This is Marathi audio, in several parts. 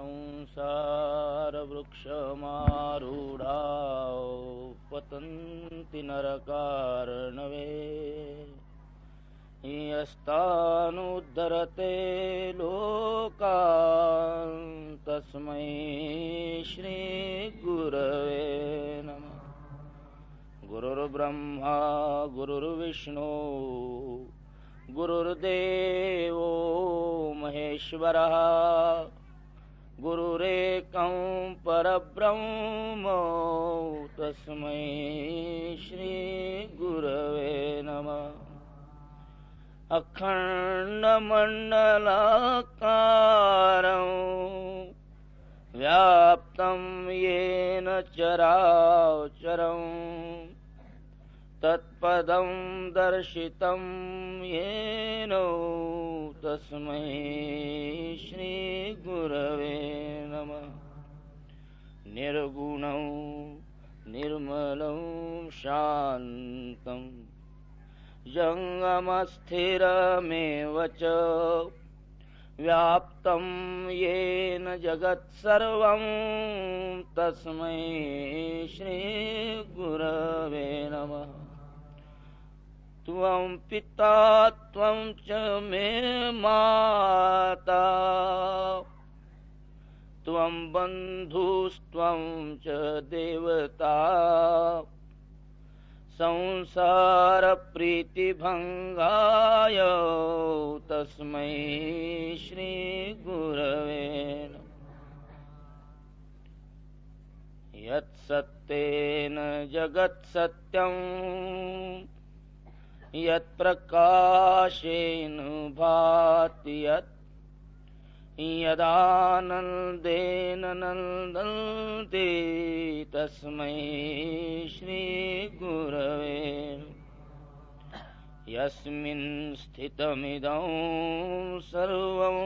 संसार वृक्षमारूढा पतन्ति नरकार्णवे यस्तानुद्धरते लोकान् तस्मै श्रीगुरवे नमः। गुरुर्ब्रह्मा गुरुर्विष्णु गुरुर्देवो महेश्वरः गुरुरेकं परब्रह्म तस्मै श्रीगुरवे नमः। अखण्डमण्डलाकारं व्याप्तं येन चराचरं तत्पदं दर्शितं येन तस्मै श्रीगुरवे नमः। निर्गुणं निर्मलं शान्तं जङ्गमस्थिरमेव च व्याप्तं येन जगत्सर्वं तस्मै श्रीगुरवे नमः। त्वं पिता त्वं च मे माता त्वं बन्धुस्त्वं च देवता संसारप्रीतिभङ्गाय तस्मै श्रीगुरवे नमः। यत्सत्येन जगत्सत्यं यत्प्रकाशेन भाति यत् यदानन्देन नन्दन्ते तस्मै श्रीगुरवे नमः। यस्मिन् स्थितमिदं सर्वं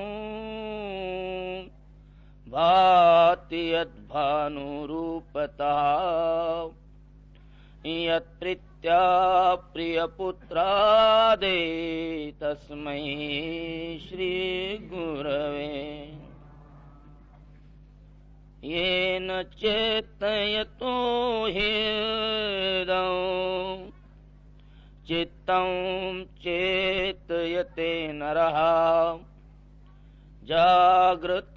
भाति यद्भानुरूपतः यत्प्रीत्या प्रियपुत्रादे तस्मै श्रीगुरवे। येन चेतयतो ह्येदं चित्तं चेतयते नरः जागृत्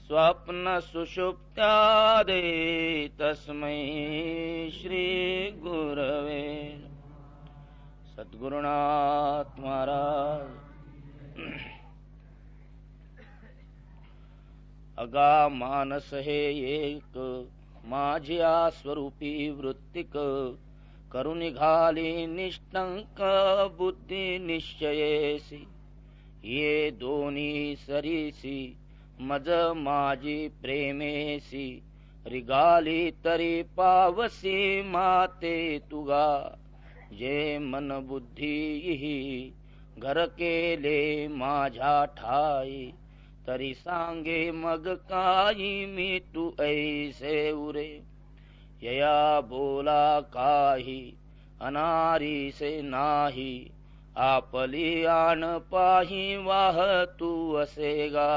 स्वप्न सुषुप्त्यादे तस्मै श्रीगुरवे। सद्गुरुनाथ महाराज। अगा मानस हे एक माझ्या स्वरूपी वृत्तिक करुनिघाली निष्टंक बुद्धी निश्चयेसी ये दोन्ही सरीसी मज माझी प्रेमेसी रिगाली तरी पावसी माते तुगा जे मन बुद्धी घर केले माझ्या ठाई तरी सांगे मग काही मी तू ऐसे उरे यया बोला काही अनारी से नाही आपली आण पाही वाह तू असेगा।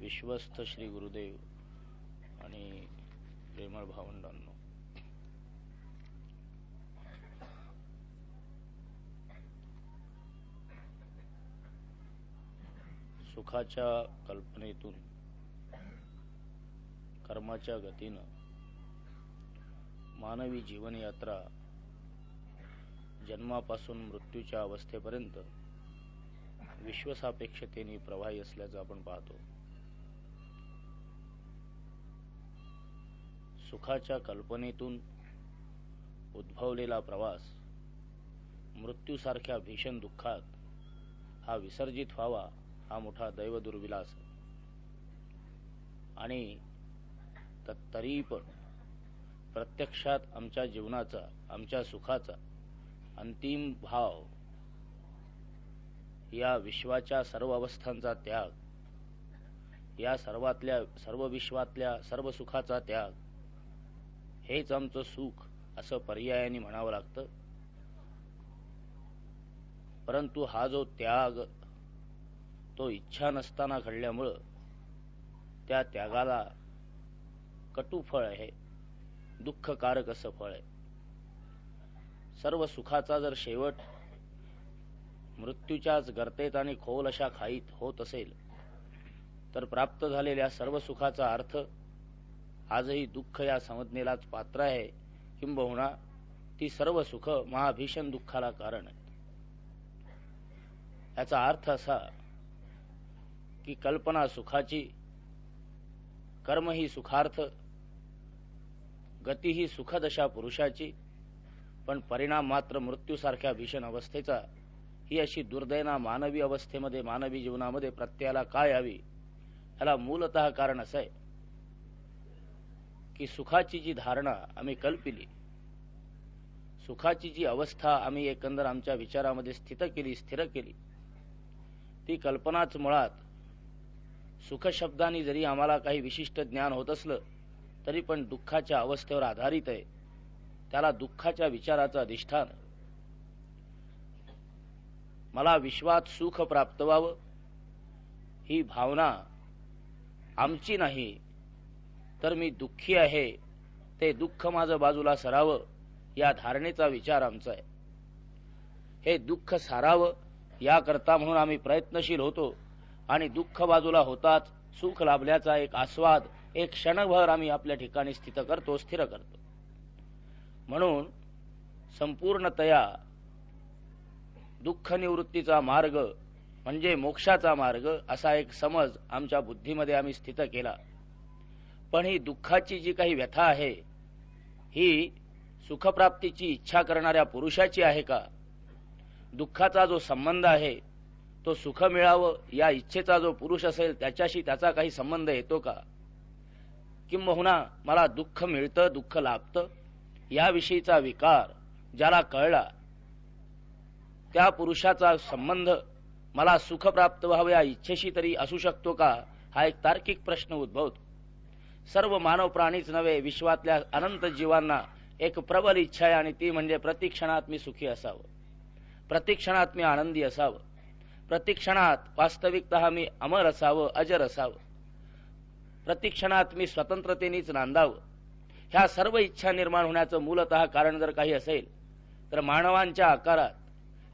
विश्वस्त श्री गुरुदेव आणि प्रेमळ भावंडांनो, सुखाच्या कल्पनेतून कर्माच्या गतीनं मानवी जीवनयात्रा जन्मापासून मृत्यूच्या अवस्थेपर्यंत विश्वसापेक्षतेने प्रवाही असल्याचं आपण पाहतो। सुखाच्या कल्पनेतून उद्भवलेला प्रवास मृत्यूसारख्या भीषण दुःखात हा विसर्जित व्हावा हा मोठा दैव दुर्विलास आणि तरी पण प्रत्यक्षात आमच्या जीवनाचा आमच्या सुखाचा अंतिम भाव या विश्वाच्या सर्व अवस्थांचा त्याग, या सर्व विश्वातल्या सर्व सुखाचा त्याग हेच आमचं सुख असं पर्यायाने म्हणावं लागतं। परंतु हा जो त्याग तो इच्छा नसताना घडल्यामुळं त्या त्यागाला कटू फळ आहे, दुःखकारक असं फळ आहे. सर्व सुखाचा जर शेवट मृत्यूच्याच गर्तेत आणि खोल अशा खाईत होत असेल तर प्राप्त झालेल्या सर्व सुखाचा अर्थ आजही दुःख या संज्ञेलाच पात्र आहे, किंबहुना ती सर्व सुख महाभीषण दुःखाला कारण आहेत. याचा अर्थ असा की कल्पना सुखाची, कर्म ही सुखार्थ, गती ही सुखदशा पुरुषाची, पण परिणाम मात्र मृत्यूसारख्या भीषण अवस्थेचा. ही अशी दुर्दैना मानवी अवस्थेमध्ये, मानवी जीवनामध्ये प्रत्ययाला काय यावी, याला मूलतः कारण असं आहे की सुखाची जी धारणा आम्ही कल्पिली, सुखाची जी अवस्था आम्ही एकंदर आमच्या विचारामध्ये स्थिर केली, ती कल्पनाच मुळात सुख शब्दाने जरी आम्हाला काही विशिष्ट ज्ञान होत असलं तरी पण दुःखाच्या अवस्थेवर आधारित आहे. त्याला दुःखाच्या विचाराचं अधिष्ठान. मला विश्वात सुख प्राप्त व्हावं ही भावना आमची नाही, तर मी दुःखी आहे, ते दुःख माझं बाजूला सरावं या धारणेचा विचार आमचा आहे. हे दुःख सारावं याकरता म्हणून आम्ही प्रयत्नशील होतो आणि दुःख बाजूला होताच सुख लाभल्याचा एक आस्वाद एक क्षणभर आम्ही आपल्या ठिकाणी स्थिर करतो. म्हणून संपूर्णतया दुःख निवृत्तीचा मार्ग म्हणजे मोक्षाचा मार्ग असा एक समज आमच्या बुद्धीमध्ये आम्ही स्थित केला. पण ही दुःखाची जी काही व्यथा आहे ही सुखप्राप्तीची इच्छा करणाऱ्या पुरुषाची आहे का? दुःखाचा जो संबंध आहे तो सुख मिळावं या इच्छेचा जो पुरुष असेल त्याच्याशी त्याचा काही संबंध येतो का? किंबहुना मला दुःख मिळतं, दुःख लाभतं याविषयीचा विकार ज्याला कळला त्या पुरुषाचा संबंध मला सुख प्राप्त व्हावं या इच्छेशी तरी असू शकतो का? हा एक तार्किक प्रश्न उद्भवतो. सर्व मानव प्राणीच नव्हे, विश्वातल्या अनंत जीवांना एक प्रबल इच्छा आहे आणि ती म्हणजे प्रतिक्षणात मी सुखी असावं, प्रतिक्षणात मी आनंदी असावं, प्रतिक्षणात वास्तविकतः मी अमर असावं, अजर असावं, प्रतिक्षणात मी स्वतंत्रतेनेच नांदावं. ह्या सर्व इच्छा निर्माण होण्याचं मूलतः कारण जर काही असेल तर मानवांच्या आकारात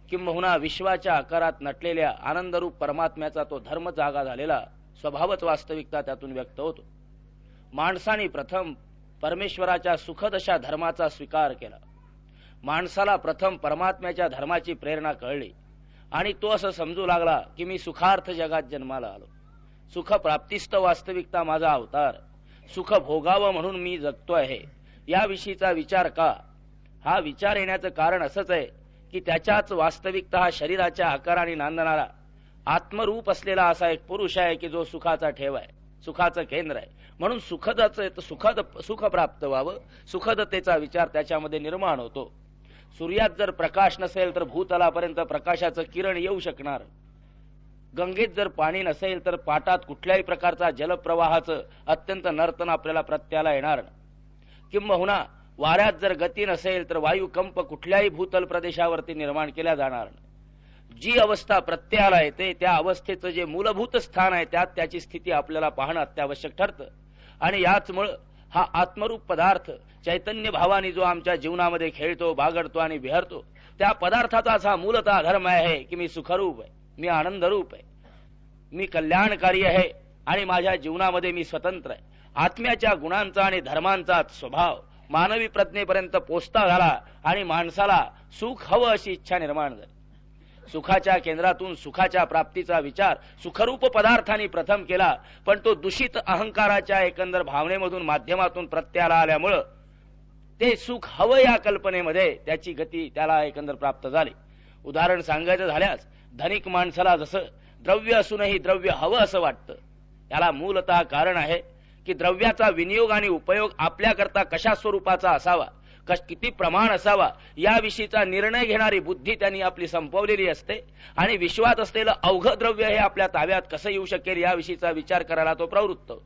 किंबहुना विश्वाच्या आकारात नटलेल्या आनंदरूप परमात्म्याचा तो धर्म जागा झालेला स्वभावच वास्तविकता त्यातून व्यक्त होतो. माणसाने प्रथम परमेश्वराच्या सुखदशा धर्माचा स्वीकार केला. माणसाला प्रथम परमात्म्याच्या धर्माची प्रेरणा कळली आणि तो असं समजू लागला की मी सुखार्थ जगात जन्माला आलो, सुख प्राप्तिस्थ वास्तविकता माझा अवतार, सुख भोगावं म्हणून मी जगतो आहे. याविषयीचा विचार का? हा विचार येण्याचं कारण असंच आहे की त्याच्याच वास्तविकता शरीराच्या आकाराने नांदणारा आत्मरूप असलेला असा एक पुरुष आहे की जो सुखाचा ठेव आहे, सुखाचं केंद्र आहे. म्हणून सुख प्राप्त व्हावं, सुखदतेचा विचार त्याच्यामध्ये निर्माण होतो. सूर्यात जर प्रकाश नसेल तर भूतलापर्यंत प्रकाशाचं किरण येऊ शकणार. गंगेत जर पाणी नसेल तर पाटात कुठल्याही प्रकारचा जलप्रवाहाचं अत्यंत नर्तन आपल्याला प्रत्याला येणार. किंबहुना वाऱ्यात जर गती नसेल तर वायुकंप कुठल्याही भूतल प्रदेशावरती निर्माण केल्या जाणार. जी अवस्था प्रत्ययाला येते त्या अवस्थेचं जे मूलभूत स्थान आहे त्यात त्याची स्थिती आपल्याला पाहणं अत्यावश्यक ठरतं. आणि याचमुळे हा आत्मरूप पदार्थ चैतन्य भावाने जो आमच्या जीवनामध्ये खेळतो, बागडतो आणि विहरतो त्या पदार्थाचाच हा मूलतः धर्म आहे की मी सुखरूप आहे, मी आनंदरूप आहे, मी कल्याणकारी आहे आणि माझ्या जीवनामध्ये मी स्वतंत्र आहे. आत्म्याच्या गुणांचा आणि धर्मांचा स्वभाव मानवी प्रज्ञेपर्यंत पोचता झाला आणि माणसाला सुख हवं अशी इच्छा निर्माण झाली. सुखाच्या केंद्रातून सुखाच्या प्राप्तीचा विचार सुखरूप पदार्थांनी प्रथम केला, पण तो दूषित अहंकाराच्या एकंदर भावनेमधून माध्यमातून प्रत्ययाला आल्यामुळं ते सुख हवं या कल्पनेमध्ये त्याची गती त्याला एकंदर प्राप्त झाली. उदाहरण सांगायचं झाल्यास धनिक माणसाला जसं द्रव्य असूनही द्रव्य हवं असं वाटतं, याला मूलतः कारण आहे की द्रव्याचा विनियोग आणि उपयोग आपल्याकरता कशा स्वरूपाचा असावा, किती प्रमाण असावा याविषयीचा निर्णय घेणारी बुद्धी त्यांनी आपली संपवलेली असते आणि विश्वात असलेलं अवघ द्रव्य हे आपल्या ताब्यात कसं येऊ शकेल याविषयीचा विचार करायला तो प्रवृत्त होतो.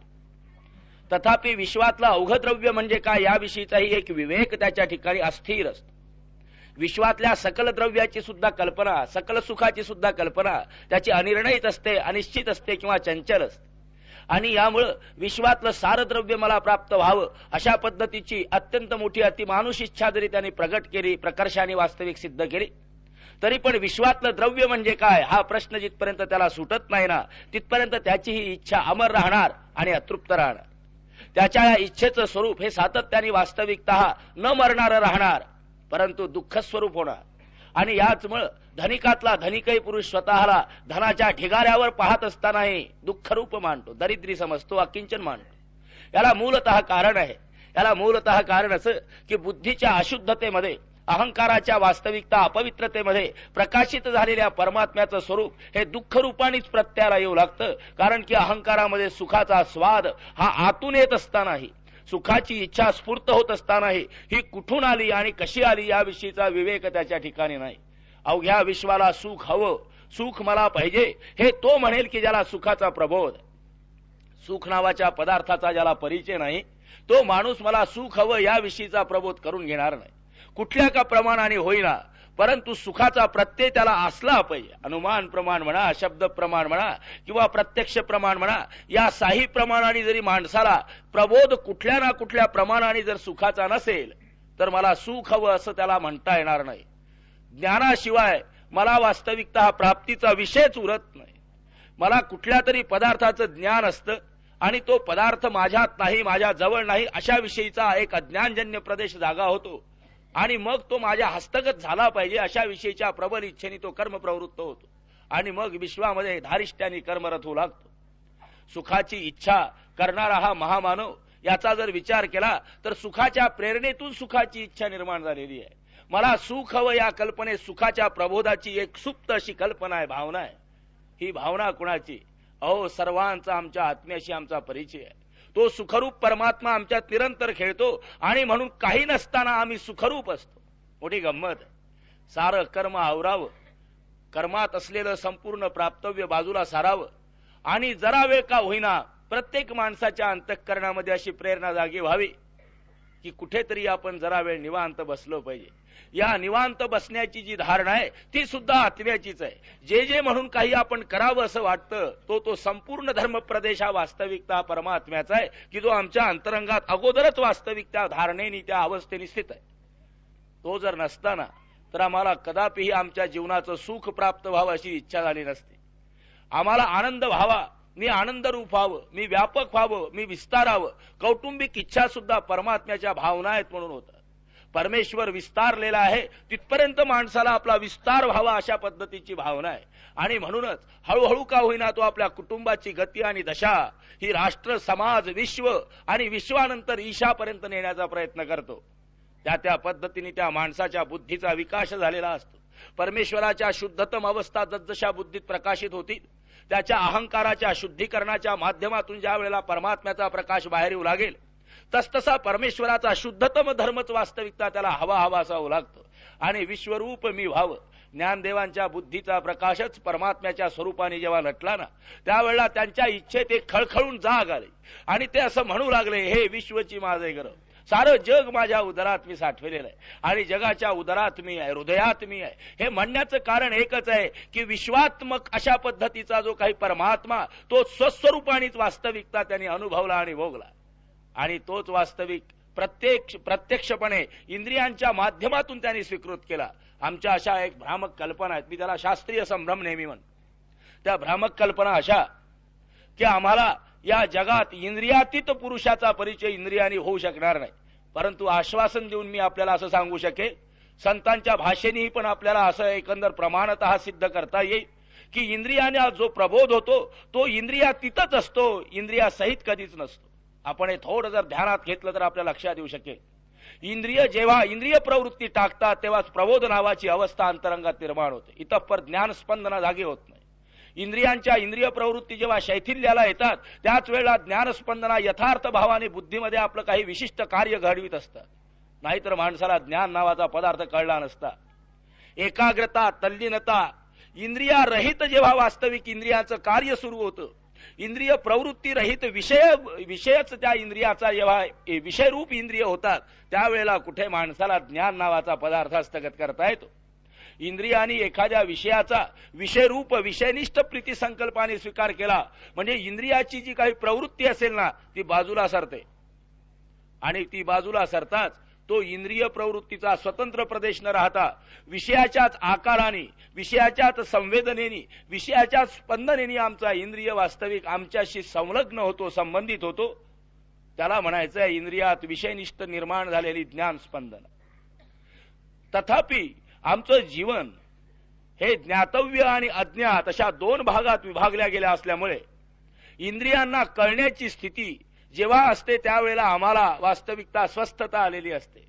तथापि विश्वातलं अवघ द्रव्य म्हणजे काय याविषयीचाही एक विवेक त्याच्या ठिकाणी अस्थिर असतो. विश्वातल्या सकल द्रव्याची सुद्धा कल्पना, सकल सुखाची सुद्धा कल्पना त्याची अनिर्णयित असते, अनिश्चित असते किंवा चंचल असते. आणि यामुळं विश्वातलं सारं द्रव्य मला प्राप्त व्हावं अशा पद्धतीची अत्यंत मोठी अतिमानुष इच्छा जरी त्यांनी प्रगट केली, प्रकर्षाने वास्तविक सिद्ध केली, तरी पण विश्वातलं द्रव्य म्हणजे काय हा प्रश्न जिथपर्यंत त्याला सुटत नाही ना, तिथपर्यंत त्याची ही इच्छा अमर राहणार आणि अतृप्त राहणार. त्याच्या या इच्छेचं स्वरूप हे सातत्याने वास्तविकतः न मरणारं राहणार, परंतु दुःख स्वरूप होणार. आणि याचमुळं धनिकातला धनिकही पुरुष स्वतःला धनाच्या ढिगाऱ्यावर पाहत असतानाही दुःखरूप मानतो, दरिद्री समजतो, अकिंचन मानतो. याला मूलतः कारण आहे. याला मूलतः कारण असं की बुद्धीच्या अशुद्धतेमध्ये, अहंकाराच्या वास्तविकता अपवित्रतेमध्ये प्रकाशित झालेल्या परमात्म्याचं स्वरूप हे दुःखरूपानेच प्रत्याला येऊ लागतं. कारण की अहंकारामध्ये सुखाचा स्वाद हा आतून येत असतानाही, सुखाची इच्छा स्फूर्त होत असतानाही ही कुठून आली आणि कशी आली याविषयीचा विवेक त्याच्या ठिकाणी नाही. अवघ्या विश्वाला सुख हवं, सुख मला पाहिजे हे तो म्हणेल की ज्याला सुखाचा प्रबोध, सुख नावाच्या पदार्थाचा ज्याला परिचय नाही, तो माणूस मला सुख हवं याविषयीचा प्रबोध करून घेणार नाही. कुठल्या का प्रमाणाने होईना, परंतु सुखाचा प्रत्यय त्याला असला पाहिजे. अनुमान प्रमाण म्हणा, शब्द प्रमाण म्हणा किंवा प्रत्यक्ष प्रमाण म्हणा, या साही प्रमाणाने जरी माणसाला प्रबोध कुठल्या ना कुठल्या प्रमाणाने जर सुखाचा नसेल तर मला सुख हवं असं त्याला म्हणता येणार नाही. ज्ञानाशिवाय मला वास्तविकतः प्राप्तीचा विषयच उरत नाही. मला कुठल्या तरी पदार्थाचं ज्ञान असतं आणि तो पदार्थ माझ्यात नाही, माझ्या जवळ नाही अशा विषयीचा एक अज्ञानजन्य प्रदेश जागा होतो आणि मग तो माझ्या हस्तगत झाला पाहिजे अशा विषयीच्या प्रबल इच्छेने तो कर्मप्रवृत्त होतो आणि मग विश्वामध्ये धारिष्ट्याने कर्मरत होऊ लागतो. सुखाची इच्छा करणारा हा महामानव याचा जर विचार केला तर सुखाच्या प्रेरणेतून सुखाची इच्छा निर्माण झालेली आहे. मला सुख हवं या कल्पनेत सुखाच्या प्रबोधाची एक सुप्त अशी कल्पना आहे, भावना आहे. ही भावना कुणाची? अहो सर्वांचा आमच्या आत्म्याशी आमचा परिचय आहे. तो सुखरूप परमात्मा आमच्यात निरंतर खेळतो आणि म्हणून काही नसताना आम्ही सुखरूप असतो. मोठी गंमत आहे. सारं कर्म आवरावं, कर्मात असलेलं संपूर्ण प्राप्तव्य बाजूला सारावं आणि जरा वेळ का होईना प्रत्येक माणसाच्या अंतःकरणामध्ये अशी प्रेरणा जागी व्हावी की कुठेतरी आपण जरा वेळ निवांत बसलो पाहिजे. या निवांत बसण्याची जी धारणा आहे ती सुद्धा आत्म्याचीच आहे. जे जे म्हणून काही आपण करावं असं वाटतं तो संपूर्ण धर्म प्रदेश हा वास्तविकता परमात्म्याचा आहे की जो आमच्या अंतरंगात अगोदरच वास्तविक त्या धारणेने, त्या अवस्थेने स्थित आहे. तो जर नसताना तर आम्हाला कदापिही आमच्या जीवनाचं सुख प्राप्त व्हावं अशी इच्छा झाली नसती. आम्हाला आनंद व्हावा, मी आनंदरूप व्हावं, मी व्यापक व्हावं, मी विस्तारावं, कौटुंबिक इच्छा सुद्धा परमात्म्याच्या भावना आहेत म्हणून होतात. परमेश्वर विस्तारलेला आहे तिथपर्यंत माणसाला आपला विस्तार व्हावा अशा पद्धतीची भावना आहे आणि म्हणूनच हळूहळू का होईना तो आपल्या कुटुंबाची गती आणि दशा ही राष्ट्र, समाज, विश्व आणि विश्वानंतर ईशापर्यंत नेण्याचा प्रयत्न करतो. त्या पद्धतीने त्या माणसाच्या बुद्धीचा विकास झालेला असतो. परमेश्वराच्या शुद्धतम अवस्था जसजशा बुद्धीत प्रकाशित होतील, त्याच्या अहंकाराच्या शुद्धीकरणाच्या माध्यमातून ज्या वेळेला परमात्म्याचा प्रकाश बाहेर येऊ लागेल तसतसा परमेश्वराचा शुद्धतम धर्मच वास्तविकता त्याला हवा असा होऊ लागतो आणि विश्वरूप मी व्हावं. ज्ञानदेवांच्या बुद्धीचा प्रकाशच परमात्म्याच्या स्वरूपाने जेव्हा नटला ना त्यावेळेला त्यांच्या इच्छेत एक खळखळून जाग आली आणि ते असं म्हणू लागले, हे विश्वची माझे घर, सारं जग माझ्या उदरात मी साठवलेलं आहे आणि जगाच्या उदरात मी आहे, हृदयात मी आहे. हे म्हणण्याचं कारण एकच आहे की विश्वात्मक अशा पद्धतीचा जो काही परमात्मा तो स्वस्वरूपानेच वास्तविकता त्यांनी अनुभवला आणि भोगला आणि तोच वास्तविक प्रत्यक्षपणे इंद्रियांच्या माध्यमातून त्यांनी स्वीकृत केला. आमच्या अशा एक भ्रामक कल्पना आहेत, मी त्याला शास्त्रीय संभ्रम नेहमी म्हणतो. त्या भ्रामक कल्पना अशा की आम्हाला या जगात इंद्रियातीत पुरुषाचा परिचय इंद्रियांनी होऊ शकणार नाही, परंतु आश्वासन देऊन मी आपल्याला असं सांगू शकेल, संतांच्या भाषेनेही पण आपल्याला असं एकंदर प्रमाणतः सिद्ध करता येईल की इंद्रियाने जो प्रबोध होतो तो इंद्रियातीतच असतो, इंद्रियासहित कधीच नसतो. आपण हे थोडं जर ध्यानात घेतलं तर आपल्या लक्षात येऊ शकेल. इंद्रिय जेव्हा इंद्रिय प्रवृत्ती टाकतात तेव्हाच प्रबोध नावाची अवस्था अंतरंगात निर्माण होते. इतपर ज्ञानस्पंदना जागी होत नाही. इंद्रियांच्या इंद्रिय प्रवृत्ती जेव्हा शैथिल्याला येतात त्याच वेळेला ज्ञानस्पंदना यथार्थ भावाने बुद्धीमध्ये आपलं काही विशिष्ट कार्य घडवीत असतात. नाहीतर माणसाला ज्ञान नावाचा पदार्थ कळला नसता. एकाग्रता, तल्लीनता, इंद्रियारहित जेव्हा वास्तविक इंद्रियांचं कार्य सुरू होतं इंद्रिय प्रवृत्ती रहित विषयच त्या इंद्रियाचा जेव्हा विषयरूप इंद्रिय होतात त्यावेळेला कुठे माणसाला ज्ञान नावाचा पदार्थ हस्तगत करता येतो. इंद्रियानी एखाद्या विषयाचा विषयरूप विषयनिष्ठ प्रीती संकल्पाने स्वीकार केला म्हणजे इंद्रियाची जी काही प्रवृत्ती असेल ना ती बाजूला सरते आणि ती बाजूला सरताच तो इंद्रिय प्रवृत्तीचा स्वतंत्र प्रदेश न राहता विषयाच्याच आकाराने विषयाच्याच संवेदनेने विषयाच्याच स्पंदनेने आमचा इंद्रिय वास्तविक आमच्याशी संलग्न होतो संबंधित होतो. त्याला म्हणायचं आहे इंद्रियात विषयनिष्ठ निर्माण झालेली ज्ञान स्पंदन. तथापि आमचं जीवन हे ज्ञातव्य आणि अज्ञात अशा दोन भागात विभागल्या गेल्या असल्यामुळे इंद्रियांना कळण्याची स्थिती जेव्हा असते त्यावेळेला आम्हाला वास्तविकता स्वस्थता आलेली असते.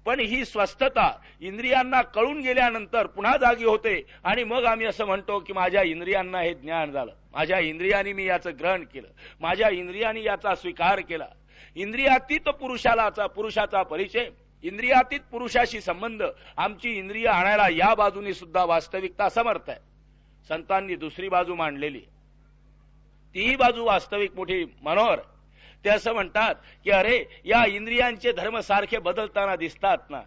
पण ही स्वस्थता इंद्रियांना कळून गेल्यानंतर पुन्हा जागी होते आणि मग आम्ही असं म्हणतो की माझ्या इंद्रियांना हे ज्ञान झालं, माझ्या इंद्रियांनी मी याचं ग्रहण केलं, माझ्या इंद्रियांनी याचा स्वीकार केला. इंद्रियातीत पुरुषाचा परिचय, इंद्रियातीत पुरुषाशी संबंध आमची इंद्रिय आणायला या बाजूनी सुद्धा वास्तविकता समर्थ आहे. संतांनी दुसरी बाजू मांडलेली, तीही बाजू वास्तविक मोठी मनोहर. ते असं म्हणतात की अरे या इंद्रियांचे धर्म सारखे बदलताना दिसतात ना.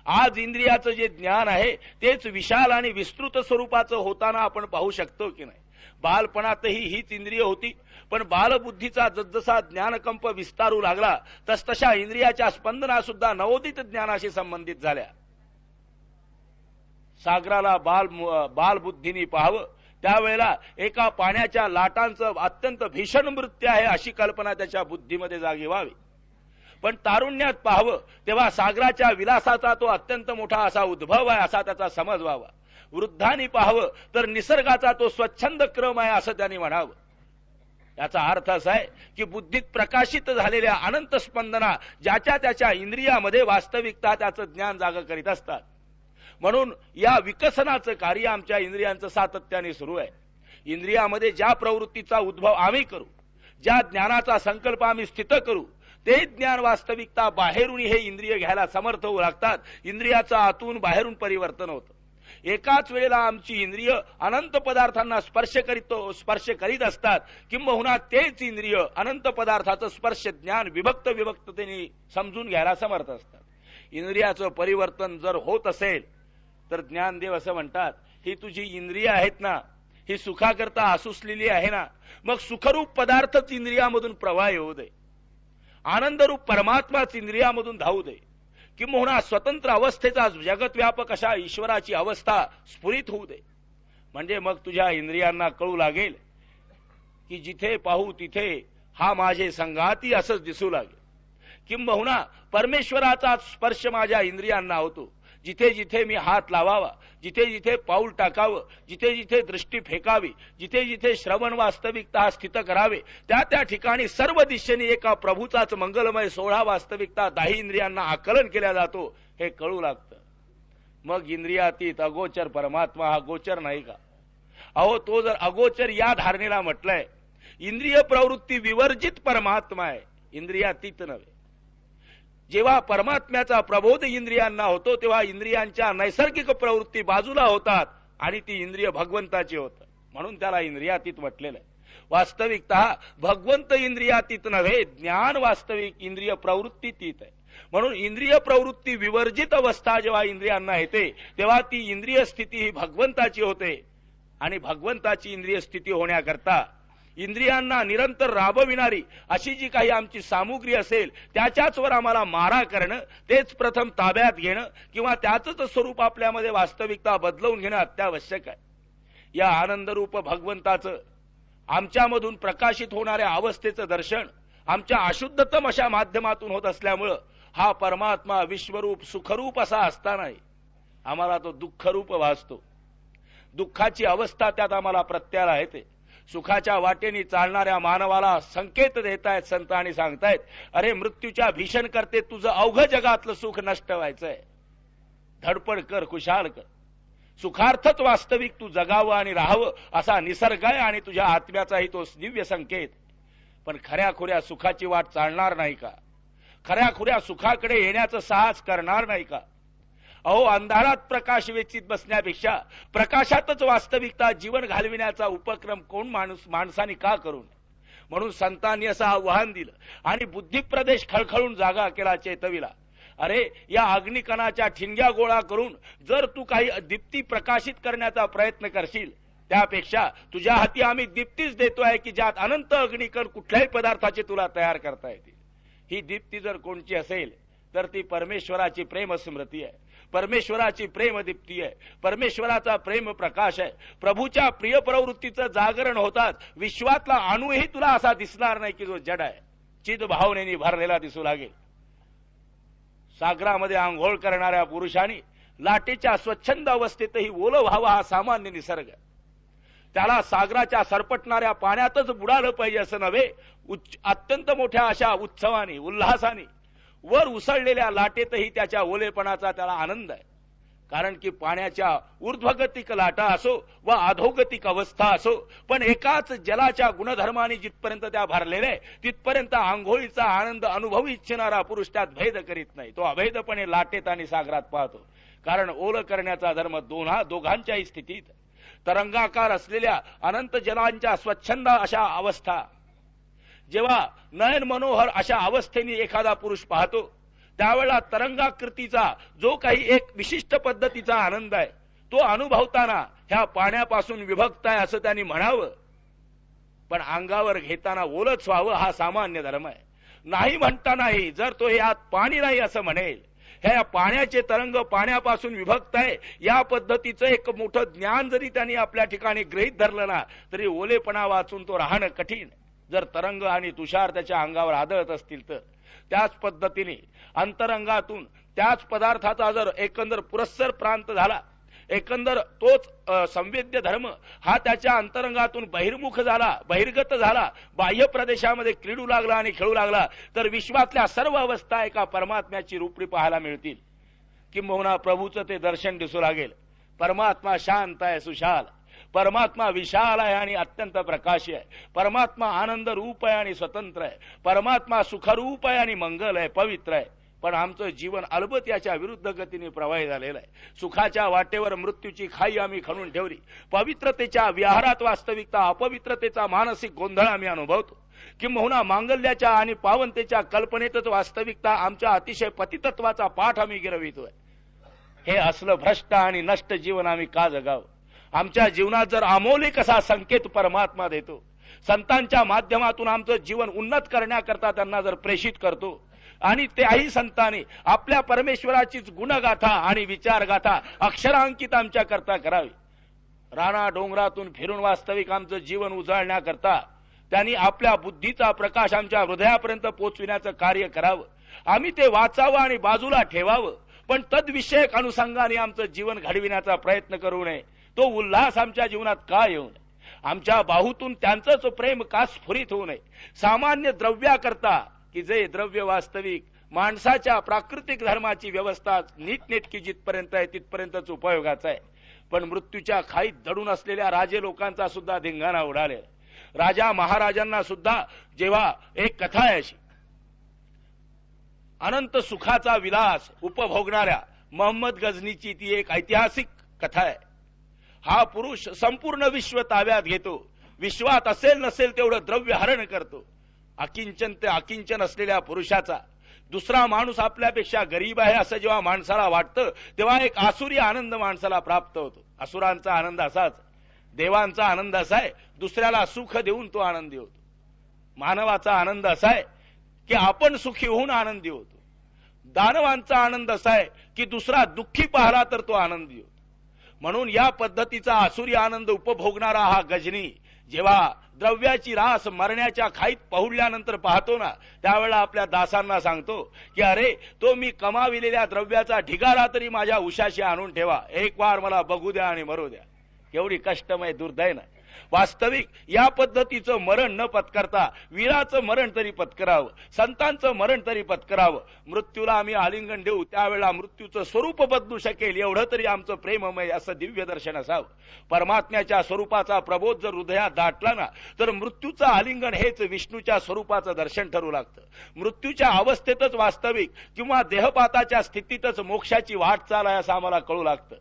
आज इंद्रियाचं जे ज्ञान आहे तेच विशाल आणि विस्तृत स्वरूपाचं होताना आपण पाहू शकतो की नाही. बालपणातही हीच इंद्रिय होती, पण बालबुद्धीचा जसजसा ज्ञानकंप विस्तारू लागला तसतशा इंद्रियाच्या स्पंदना सुद्धा नवोदित ज्ञानाशी संबंधित झाल्या. सागराला बालबुद्धीने पाहावं त्यावेळेला एका पाण्याच्या लाटांचं अत्यंत भीषण मृत्यू आहे अशी कल्पना त्याच्या बुद्धीमध्ये जागी व्हावी. पण तारुण्यात पाहावं तेव्हा सागराच्या विलासाचा तो अत्यंत मोठा असा उद्भव आहे असा त्याचा समज व्हावा. वृद्धांनी पाहावं तर निसर्गाचा तो स्वच्छंद क्रम आहे असं त्यांनी म्हणावं. याचा अर्थ असा आहे की बुद्धीत प्रकाशित झालेल्या अनंत स्पंदना ज्याच्या त्याच्या इंद्रियामध्ये वास्तविकता त्याचं ज्ञान जाग करीत असतात. म्हणून या विकसनाचं कार्य आमच्या इंद्रियांचं सातत्याने सुरू आहे. इंद्रियामध्ये ज्या प्रवृत्तीचा उद्भव आम्ही करू, ज्या ज्ञानाचा संकल्प आम्ही स्थित करू, ते ज्ञान वास्तविकता बाहेरून हे इंद्रिय घ्यायला समर्थ होऊ लागतात. इंद्रियाचं आतून बाहेरून परिवर्तन होतं. एकाच वेळेला आमची इंद्रिय अनंत पदार्थांना स्पर्श करीत असतात, किंबहुना तेच इंद्रिय अनंत पदार्थाचं स्पर्श ज्ञान विभक्ततेने समजून घ्यायला समर्थ असतात. इंद्रियाचं परिवर्तन जर होत असेल तर ज्ञानदेव असं म्हणतात ही तुझी इंद्रिय आहेत ना, ही सुखाकरता आसुसलेली आहे ना, मग सुखरूप पदार्थच इंद्रियामधून प्रवाह येऊ दे, आनंदरूप परमात्माच इंद्रियामधून धावू दे, किंबहुना स्वतंत्र अवस्थेचा जगतव्यापक अशा ईश्वराची अवस्था स्फुरित होऊ दे. म्हणजे मग तुझ्या इंद्रियांना कळू लागेल की जिथे पाहू तिथे हा माझे संगाती असंच दिसू लागेल. किंबहुना परमेश्वराचा स्पर्श माझ्या इंद्रियांना होतो. जिथे जिथे मी हात लावावा, जिथे जिथे पाऊल टाकावं, जिथे जिथे दृष्टी फेकावी, जिथे जिथे श्रवण वास्तविकता स्थित करावे, त्या त्या ठिकाणी सर्व दिशेने एका प्रभूचाच मंगलमय सोहळा वास्तविकता दाही इंद्रियांना आकलन केला जातो हे कळू लागतं. मग इंद्रियातीत अगोचर परमात्मा हा गोचर नाही का? अहो तो जर अगोचर या धारणेला म्हटलंय, इंद्रिय प्रवृत्ती विवर्जित परमात्मा आहे, इंद्रियातीत नव्हे. जेव्हा परमात्म्याचा प्रबोध इंद्रियांना होतो तेव्हा इंद्रियांच्या नैसर्गिक प्रवृत्ती बाजूला होतात आणि ती इंद्रिय भगवंताची होतं. म्हणून त्याला इंद्रियातीत म्हटलेलं आहे. वास्तविकता भगवंत इंद्रियातीत नव्हे, ज्ञान वास्तविक इंद्रिय प्रवृत्तीतीत आहे. म्हणून इंद्रिय प्रवृत्ती विवर्जित अवस्था जेव्हा इंद्रियांना येते तेव्हा ती इंद्रिय स्थिती ही भगवंताची होते. आणि भगवंताची इंद्रिय स्थिती होण्याकरता इंद्रियांना निरंतर राबविणारी अशी जी काही आमची सामुग्री असेल त्याच्याचवर आम्हाला मारा करणं, तेच प्रथम ताब्यात घेणं किंवा त्याचंच स्वरूप आपल्यामध्ये वास्तविकता बदलवून घेणं अत्यावश्यक आहे. या आनंदरूप भगवंताचं आमच्यामधून प्रकाशित होणाऱ्या अवस्थेचं दर्शन आमच्या अशुद्धतम अशा माध्यमातून होत असल्यामुळं हा परमात्मा विश्वरूप सुखरूप असा असतानाही आम्हाला तो दुःखरूप भासतो. दुःखाची अवस्था त्यात आम्हाला प्रत्याला येते. सुखाच्या वाटेने चालणाऱ्या मानवाला संकेत देतायत संत आणि सांगतायत, अरे मृत्यूच्या भीषण करते तुझं अवघ जगातलं सुख नष्ट व्हायचंय, धडपड कर, खुशाल कर. सुखार्थच वास्तविक तू जगावं आणि राहावं असा निसर्ग आहे आणि तुझ्या आत्म्याचाही तो दिव्य संकेत. पण खऱ्याखुऱ्या सुखाची वाट चालणार नाही का? खऱ्याखुऱ्या सुखाकडे येण्याचं साहस करणार नाही का? अहो अंधारात प्रकाश वेचित बसण्यापेक्षा प्रकाशातच वास्तविकता जीवन घालविण्याचा उपक्रम कोण माणसाने का करून म्हणून संतांनी असं आव्हान दिलं आणि बुद्धिप्रदेश खळखळून जागा केला चेतविला. अरे या अग्निकणाच्या ठिणग्या गोळा करून जर तू काही दीप्ती प्रकाशित करण्याचा प्रयत्न करशील, त्यापेक्षा तुझ्या हाती आम्ही दीप्तीच देतोय की ज्यात अनंत अग्निकण कुठल्याही पदार्थाचे तुला तयार करता येतील. ही दीप्ती जर कोणची असेल तर ती परमेश्वराची प्रेम स्मृती आहे, परमेश्वराची प्रेम दीप्ती आहे, परमेश्वराचा प्रेम प्रकाश आहे. प्रभूच्या प्रिय प्रवृत्तीचं जागरण होतात विश्वातला अणूही तुला असा दिसणार नाही की जो जड आहे, चिद भावनेने भरलेला दिसू लागेल. सागरामध्ये आंघोळ करणाऱ्या पुरुषांनी लाटेच्या स्वच्छंद अवस्थेतही ओलं व्हावं हा सामान्य निसर्ग आहे. त्याला सागराच्या सरपटणाऱ्या पाण्यातच बुडालं पाहिजे असं नव्हे, अत्यंत मोठ्या अशा उत्सवाने उल्हासाने वर उसळलेल्या लाटेतही त्याच्या ओलेपणाचा त्याला आनंद आहे. कारण की पाण्याच्या ऊर्ध्वगतिक लाटा असो व अधोगतिक अवस्था असो, पण एकाच जलाच्या गुणधर्माने जिथपर्यंत त्या भरलेल्या आहे तिथपर्यंत आंघोळीचा आनंद अनुभवू इच्छिणारा पुरुष त्यात भेद करीत नाही. तो अभेदपणे लाटेत आणि सागरात पाहतो. कारण ओलं करण्याचा धर्म दोघांच्याही स्थितीत. तरंगाकार असलेल्या अनंत जलांच्या स्वच्छंद अशा अवस्था जेव्हा नयन मनोहर अशा अवस्थेने एखादा पुरुष पाहतो, त्यावेळेला तरंगाकृतीचा जो काही एक विशिष्ट पद्धतीचा आनंद आहे तो अनुभवताना ह्या पाण्यापासून विभक्त आहे असं त्यांनी म्हणावं, पण अंगावर घेताना ओलच व्हावं हा सामान्य धर्म आहे. नाही म्हणतानाही जर तो यात पाणी नाही असं म्हणेल, ह्या पाण्याचे तरंग पाण्यापासून विभक्त आहे या पद्धतीचं एक मोठं ज्ञान जरी त्यांनी आपल्या ठिकाणी गृहीत धरलं ना, तरी ओलेपणा वाचून तो राहणं कठीण. जर तरंग आणि तुषार त्याच्या अंगावर आदळत असतील तर त्याच पद्धतीने अंतरंगातून त्याच पदार्थाचा जर एकंदर पुरस्सर प्रांत झाला, एकंदर तोच संवेद्य धर्म हा त्याच्या अंतरंगातून बहिर्मुख झाला, बहिर्गत झाला, बाह्य प्रदेशामध्ये क्रीडू लागला आणि खेळू लागला, तर विश्वातल्या सर्व अवस्था एका परमात्म्याची रूपडी पाहायला मिळतील. किंबहुना प्रभूचं ते दर्शन दिसू लागेल. परमात्मा शांत आहे, सुशाल. परमात्मा विशाल आहे आणि अत्यंत प्रकाशी आहे. परमात्मा आनंद रूप आहे आणि स्वतंत्र आहे. परमात्मा सुखरूप आहे आणि मंगल आहे, पवित्र आहे. पण आमचं जीवन अलबत याच्या विरुद्ध गतीने प्रवाही झालेलं आहे. सुखाच्या वाटेवर मृत्यूची खाई आम्ही खणून ठेवली. पवित्रतेच्या विहारात वास्तविकता अपवित्रतेचा मानसिक गोंधळ आम्ही अनुभवतो. किंबहुना मांगल्याच्या आणि पावनतेच्या कल्पनेतच वास्तविकता आमच्या अतिशय पतितत्वाचा पाठ आम्ही गिरवितोय. हे असलं भ्रष्ट आणि नष्ट जीवन आम्ही का जगावं? आमच्या जीवनात जर अमौलिक असा संकेत परमात्मा देतो, संतांच्या माध्यमातून आमचं जीवन उन्नत करण्याकरता त्यांना जर प्रेषित करतो आणि त्याही संतांनी आपल्या परमेश्वराचीच गुणगाथा आणि विचारगाथा अक्षरांकित आमच्या करता करावी. राणा डोंगरातून फिरून वास्तविक आमचं जीवन उजाळण्याकरता त्यांनी आपल्या बुद्धीचा प्रकाश आमच्या हृदयापर्यंत पोहोचविण्याचं कार्य करावं. आम्ही ते वाचावं आणि बाजूला ठेवावं, पण तद्विषयक अनुषंगाने आमचं जीवन घडविण्याचा प्रयत्न करू नये. तो उल्हास आमच्या जीवनात का येऊ नये? आमच्या बाहूतून त्यांचंच प्रेम का स्फुरित होऊ नये? सामान्य द्रव्याकरता की जे द्रव्य वास्तविक माणसाच्या प्राकृतिक धर्माची व्यवस्था नीटनेटकी जिथपर्यंत आहे तिथपर्यंतच उपयोगाचा आहे. पण मृत्यूच्या खाईत दडून असलेल्या राजे लोकांचा सुद्धा धिंगाणा उडाले. राजा महाराजांना सुद्धा जेव्हा एक कथा आहे अशी, अनंत सुखाचा विलास उपभोगणाऱ्या मोहम्मद गझनीची ती एक ऐतिहासिक कथा आहे. हा पुरुष संपूर्ण विश्व ताब्यात घेतो. विश्वात असेल नसेल तेवढं द्रव्य हरण करतो. अकिंचन ते अकिंचन असलेल्या पुरुषाचा दुसरा माणूस आपल्यापेक्षा गरीब आहे असं जेव्हा माणसाला वाटतं, तेव्हा एक आसुरी आनंद माणसाला प्राप्त होतो. असुरांचा आनंद असाच, देवांचा आनंद असा आहे दुसऱ्याला सुख देऊन तो आनंदी होतो. मानवाचा आनंद असा आहे की आपण सुखी होऊन आनंदी होतो. दानवांचा आनंद असा आहे की दुसरा दुःखी पाहला तर तो आनंदी होतो. म्हणून या पद्धतीचा आसुरी आनंद उपभोगणारा हा गजनी जेव्हा द्रव्याची रास मरण्याच्या खाईत पहुडल्यानंतर पाहतो ना, त्यावेळेला आपल्या दासांना सांगतो की अरे तो मी कमाविलेल्या द्रव्याचा ढिगारा तरी माझ्या उशाशी आणून ठेवा, एक वार मला बघू द्या आणि मरू द्या. केवढी कष्टमय दुर्दैन आहे. वास्तविक या पद्धतीचं मरण न पत्करता वीराचं मरण तरी पत्करावं, संतांचं मरण तरी पत्करावं. मृत्यूला आम्ही आलिंगन देऊ त्यावेळेला मृत्यूचं स्वरूप बदलू शकेल एवढं तरी आमचं प्रेममय असं दिव्य दर्शन असावं. परमात्म्याच्या स्वरूपाचा प्रबोध जर हृदयात दाटला ना, तर मृत्यूचं आलिंगन हेच विष्णूच्या स्वरूपाचं दर्शन ठरू लागतं. मृत्यूच्या अवस्थेतच वास्तविक किंवा देहपाताच्या स्थितीतच मोक्षाची वाटचाल आहे असं आम्हाला कळू लागतं.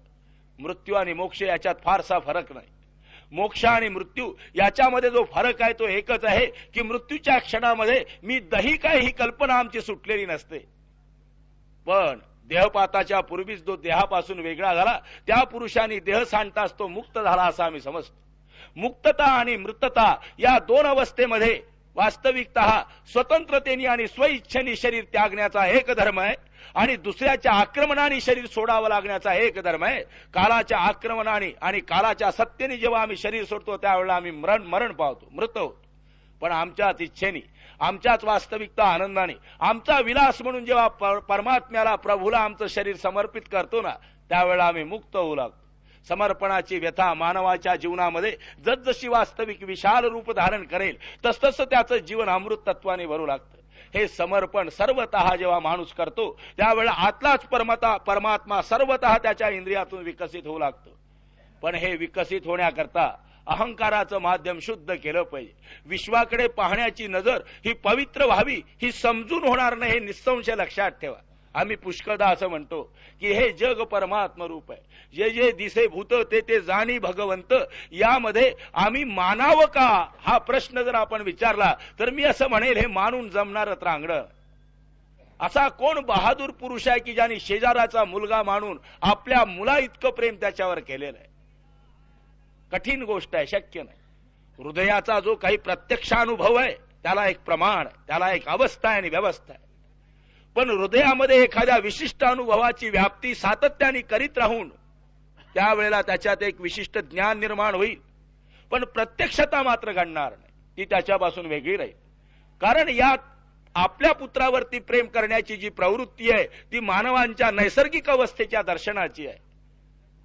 मृत्यू आणि मोक्ष याच्यात फारसा फरक नाही. मोक्ष आणि मृत्यू याच्यामध्ये जो फरक आहे तो एकच आहे की मृत्यूच्या क्षणामध्ये मी दही काय ही कल्पना आमची सुटलेली नसते, पण देहपाताच्या पूर्वीच जो देहापासून वेगळा झाला त्या पुरुषांनी देह सांडताच तो मुक्त झाला असं आम्ही समजतो. मुक्तता आणि मृतता या दोन अवस्थेमध्ये वास्तविकतः स्वतंत्रतेने आणि स्वइच्छेने शरीर त्यागण्याचा एक धर्म आहे आणि दुसऱ्याच्या आक्रमणाने शरीर सोडावं लागण्याचा एक धर्म आहे. कालाच्या आक्रमणाने आणि कालाच्या सत्तेने जेव्हा आम्ही शरीर सोडतो त्यावेळेला आम्ही मरण पावतो, मृत होतो. पण आमच्याच इच्छेने, आमच्याच वास्तविकता आनंदाने, आमचा विलास म्हणून जेव्हा परमात्म्याला प्रभूला आमचं शरीर समर्पित करतो ना त्यावेळेला आम्ही मुक्त होऊ लागतो. समर्पणाची व्यथा मानवाच्या जीवनामध्ये जसजशी वास्तविक विशाल रूप धारण करेल तसतसं त्याचं जीवन अमृत तत्वाने भरू लागतं. हे समर्पण सर्वतः जेव्हा माणूस करतो त्यावेळेला आतलाच परमात्मा सर्वतः त्याच्या इंद्रियातून विकसित होऊ लागतो. पण हे विकसित होण्याकरता अहंकाराचं माध्यम शुद्ध केलं पाहिजे. विश्वाकडे पाहण्याची नजर ही पवित्र व्हावी, ही समजून होणार नाही हे निसंशय लक्षात ठेवा. आम्ही पुष्कळदा असं म्हणतो की हे जग परमात्म रूप आहे, जे जे दिसे भूत ते ते जाणी भगवंत. यामध्ये आम्ही मानावं का हा प्रश्न जर आपण विचारला तर मी असं म्हणेल हे मानून जमणारं त्रांगडं. असा कोण बहादूर पुरुष आहे की ज्याने शेजाराचा मुलगा मानून आपल्या मुला इतकं प्रेम त्याच्यावर केलेलं आहे? कठीण गोष्ट आहे, शक्य नाही. हृदयाचा जो काही प्रत्यक्षानुभव आहे त्याला एक प्रमाण आहे, त्याला एक अवस्था आहे आणि व्यवस्था आहे. पण हृदयामध्ये एखाद्या विशिष्ट अनुभवाची व्याप्ती सातत्याने करीत राहून त्यावेळेला त्याच्यात एक विशिष्ट ज्ञान निर्माण होईल, पण प्रत्यक्षता मात्र घडणार नाही, ती त्याच्यापासून वेगळी राहील. कारण यात आपल्या पुत्रावरती प्रेम करण्याची जी प्रवृत्ती आहे ती मानवांच्या नैसर्गिक अवस्थेच्या दर्शनाची आहे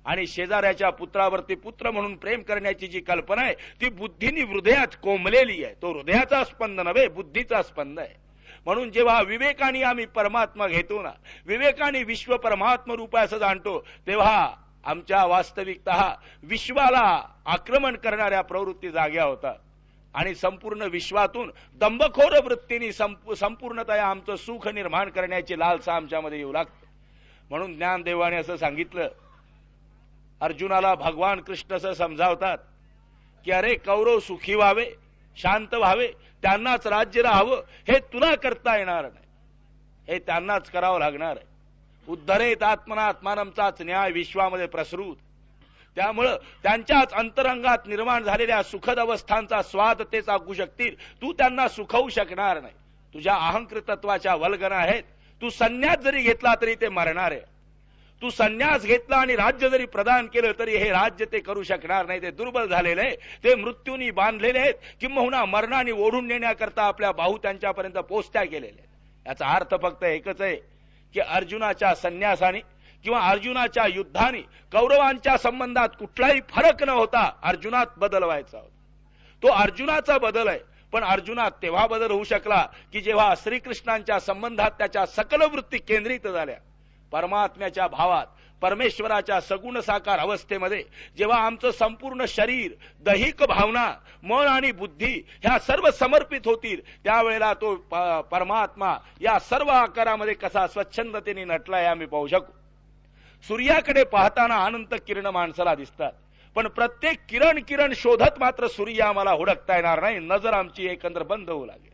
आणि शेजाऱ्याच्या पुत्रावरती पुत्र म्हणून प्रेम करण्याची जी कल्पना आहे ती बुद्धीनी हृदयात कोंबलेली आहे. तो हृदयाचा स्पंद नव्हे, बुद्धीचा स्पंद आहे. म्हणून जेव्हा विवेकाने आम्ही परमात्मा घेतो ना, विवेकाने विश्व परमात्म रूप असं जाणतो, तेव्हा आमच्या वास्तविकतः विश्वाला आक्रमण करणाऱ्या प्रवृत्ती जाग्या होतात आणि संपूर्ण विश्वातून दंभखोर वृत्तीने संपूर्णतया आमचं सुख निर्माण करण्याची लालसा आमच्यामध्ये येऊ लागते. म्हणून ज्ञानदेवाने असं सांगितलं, अर्जुनाला भगवान कृष्ण असं समजावतात की अरे कौरव सुखी व्हावे, शांत व्हावे, त्यांनाच राज्य राहावं, हे तुला करता येणार नाही, हे त्यांनाच करावं लागणार आहे. उद्धरेत आत्मनात्मानमचाच न्याय विश्वामध्ये प्रसरूत. त्यामुळं त्यांच्याच अंतरंगात निर्माण झालेल्या सुखद अवस्थांचा स्वाद ते चाकू शकतील, तू त्यांना सुखवू शकणार नाही. तुझ्या अहंकृतत्वाच्या वल्गना आहेत. तू संन्यास जरी घेतला तरी ते मरणार आहे. तू संन्यास घेतला आणि राज्य जरी प्रदान केलं तरी हे राज्य ते करू शकणार नाही. ते दुर्बल झालेले आहे, ते मृत्यूनी बांधलेले आहेत, किंबहुना मरणाने ओढून नेण्याकरता आपल्या बाहू त्यांच्यापर्यंत पोचत्या केलेल्या आहेत. याचा अर्थ फक्त एकच आहे की अर्जुनाच्या संन्यासाने किंवा अर्जुनाच्या युद्धाने कौरवांच्या संबंधात कुठलाही फरक न होता अर्जुनात बदल व्हायचा होता. तो अर्जुनाचा बदल आहे. पण अर्जुनात तेव्हा बदल होऊ शकला की जेव्हा श्रीकृष्णांच्या संबंधात त्याच्या सकल वृत्ती केंद्रित झाल्या. परमात्म्याच्या भावात, परमेश्वराच्या सगुण साकार अवस्थेमध्ये जेव्हा आमचं संपूर्ण शरीर, दैहिक भावना, मन आणि बुद्धी ह्या सर्व समर्पित होतील त्यावेळेला तो परमात्मा या सर्व आकारामध्ये कसा स्वच्छंदतेने नटलाय आम्ही पाहू शकू. सूर्याकडे पाहताना अनंत किरण माणसाला दिसतात, पण प्रत्येक किरण शोधत मात्र सूर्य आम्हाला हुडकता येणार नाही. नजर आमची एकंदर बंद होऊ लागेल.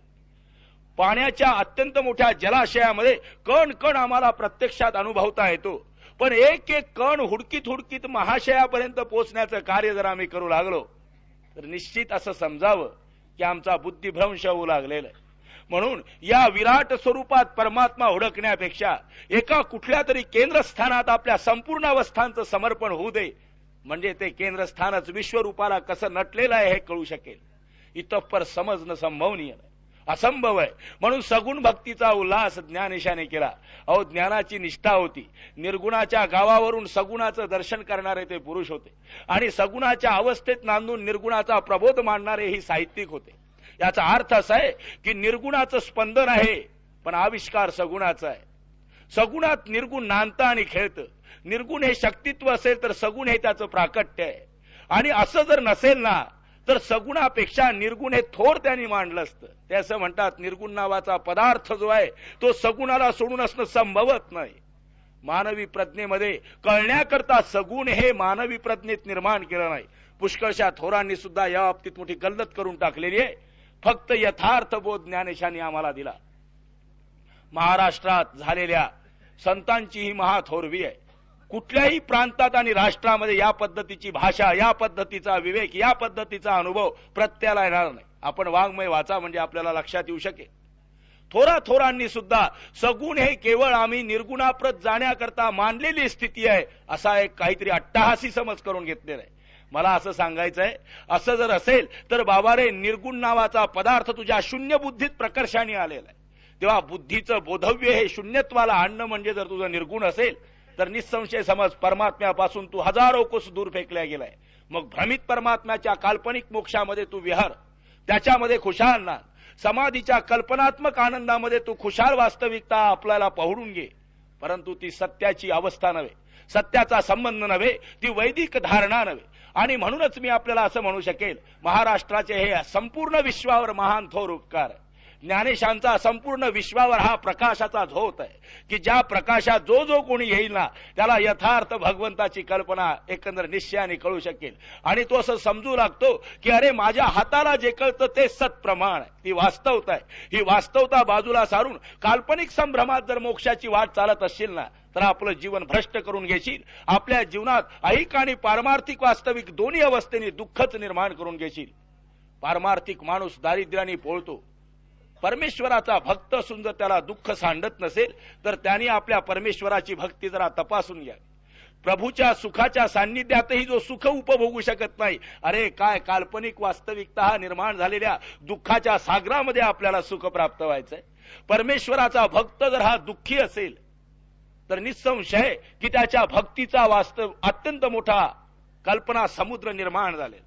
पाण्याच्या अत्यंत मोठ्या जलाशयामध्ये कण आम्हाला प्रत्यक्षात अनुभवता येतो, पण एक एक कण हुडकीत महाशयापर्यंत पोहोचण्याचं कार्य जर आम्ही करू लागलो तर निश्चित असं समजावं की आमचा बुद्धिभ्रंश होऊ लागलेला आहे. म्हणून या विराट स्वरूपात परमात्मा हुडकण्यापेक्षा एका कुठल्या तरी केंद्रस्थानात आपल्या संपूर्ण अवस्थांचं समर्पण होऊ दे, म्हणजे ते केंद्रस्थानच विश्वरूपाला कसं नटलेलं आहे हे कळू शकेल. इतपर समजणं संभवनीय नाही, असंभव आहे. म्हणून सगुण भक्तीचा उल्हास ज्ञानेशाने केला. अहो, ज्ञानाची निष्ठा होती. निर्गुणाच्या गावावरून सगुणाचं दर्शन करणारे ते पुरुष होते आणि सगुणाच्या अवस्थेत नांदून निर्गुणाचा प्रबोध मांडणारे ही साहित्यिक होते. याचा अर्थ असा आहे की निर्गुणाचं स्पंदन आहे पण आविष्कार सगुणाचा आहे. सगुणात निर्गुण नांदतं आणि खेळतं. निर्गुण हे शक्तित्व असेल तर सगुण हे त्याचं प्राकट्य आहे, आणि असं जर नसेल ना तर सगुणापेक्षा निर्गुण हे थोर त्यांनी मांडलं असतं. ते असं म्हणतात निर्गुण नावाचा पदार्थ जो आहे तो सगुणाला सोडून असणं संभवत नाही. मानवी प्रज्ञेमध्ये कळण्याकरता सगुण हे मानवी प्रज्ञेत निर्माण केलं नाही, पुष्कळशा थोरांनी सुद्धा या बाबतीत मोठी गल्लत करून टाकलेली आहे. फक्त यथार्थ बोध ज्ञानेशांनी आम्हाला दिला. महाराष्ट्रात झालेल्या संतांची ही महाथोरवी आहे. कुठल्याही प्रांतात आणि राष्ट्रामध्ये या पद्धतीची भाषा, या पद्धतीचा विवेक, या पद्धतीचा अनुभव प्रत्ययाला येणार नाही. आपण वाङ्मय वाचा म्हणजे आपल्याला लक्षात येऊ शकेल. थोरांनी सुद्धा सगुण हे केवळ आम्ही निर्गुणाप्रत जाण्याकरता मानलेली स्थिती आहे असा एक काहीतरी अट्टहासी समज करून घेतलेला आहे. मला असं सांगायचंय, असं जर असेल तर बाबा रे, निर्गुण नावाचा पदार्थ तुझ्या शून्य बुद्धीत प्रकर्षाने आलेला आहे. तेव्हा बुद्धीचं बोधव्य हे शून्यत्वाला आणणं म्हणजे जर तुझं निर्गुण असेल तर निसंशय समज परमात्म्यापासून तू हजारो कोस दूर फेकल्या गेलाय. मग भ्रमित परमात्म्याच्या काल्पनिक मोक्षामध्ये तू विहार, त्याच्यामध्ये खुशाल ना. समाधीच्या कल्पनात्मक आनंदामध्ये तू खुशाल वास्तविकता आपल्याला पहुडून घे. परंतु ती सत्याची अवस्था नव्हे, सत्याचा संबंध नव्हे, ती वैदिक धारणा नव्हे. आणि म्हणूनच मी आपल्याला असं म्हणू शकेल, महाराष्ट्राचे हे संपूर्ण विश्वावर महान थोर उपकार आहे. ज्ञानेशांचा संपूर्ण विश्वावर हा प्रकाशाचा झोत आहे की ज्या प्रकाशात जो जो कोणी येईल ना त्याला यथार्थ भगवंताची कल्पना एकंदर निश्चयाने कळू शकेल. आणि तो असं समजू लागतो की अरे, माझ्या हाताला जे कळतं ते सत्प्रमाण आहे, ती वास्तवता आहे. ही वास्तवता बाजूला सारून काल्पनिक संभ्रमात जर मोक्षाची वाट चालत असशील ना तर आपलं जीवन भ्रष्ट करून घेशील. आपल्या जीवनात ऐहिक आणि पारमार्थिक वास्तविक दोन्ही अवस्थेने दुःखच निर्माण करून घेशील. पारमार्थिक माणूस दारिद्र्याने पोळतो. परमेश्वराचा भक्त असून जर त्याला दुःख सांडत नसेल तर त्याने आपल्या परमेश्वराची भक्ती जरा तपासून घ्या. प्रभूच्या सुखाच्या सान्निध्यातही जो सुख उपभोगू शकत नाही, अरे काय काल्पनिक वास्तविकता निर्माण झालेल्या दुःखाच्या सागरामध्ये आपल्याला सुख प्राप्त व्हायचंय. परमेश्वराचा भक्त जर हा दुःखी असेल तर निसंशय की त्याच्या भक्तीचा वास्तव अत्यंत मोठा कल्पना समुद्र निर्माण झाले.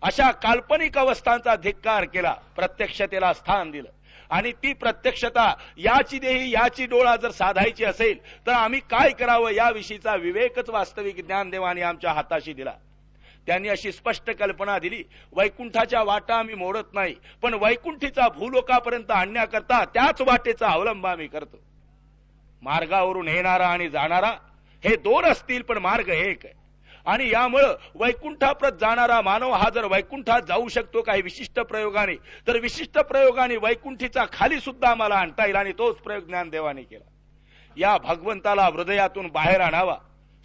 अशा काल्पनिक अवस्थांचा धिक्कार केला, प्रत्यक्षतेला स्थान दिलं. आणि ती प्रत्यक्षता याची देही याची डोळा जर साधायची असेल तर आम्ही काय करावं याविषयीचा विवेकच वास्तविक ज्ञानदेवाने आमच्या हाताशी दिला. त्यांनी अशी स्पष्ट कल्पना दिली, वैकुंठाच्या वाटा आम्ही मोडत नाही, पण वैकुंठीचा भूलोकापर्यंत आणण्याकरता त्याच वाटेचा अवलंब आम्ही करतो. मार्गावरून येणारा आणि जाणारा हे दोन असतील पण मार्ग एक आहे. आणि यामुळं वैकुंठाप्रत जाणारा मानव हा जर वैकुंठात जाऊ शकतो काही विशिष्ट प्रयोगाने, तर विशिष्ट प्रयोगाने वैकुंठीचा खाली सुद्धा आम्हाला आणता येईल. आणि तोच प्रयोग ज्ञानदेवाने केला. या भगवंताला हृदयातून बाहेर आणावा,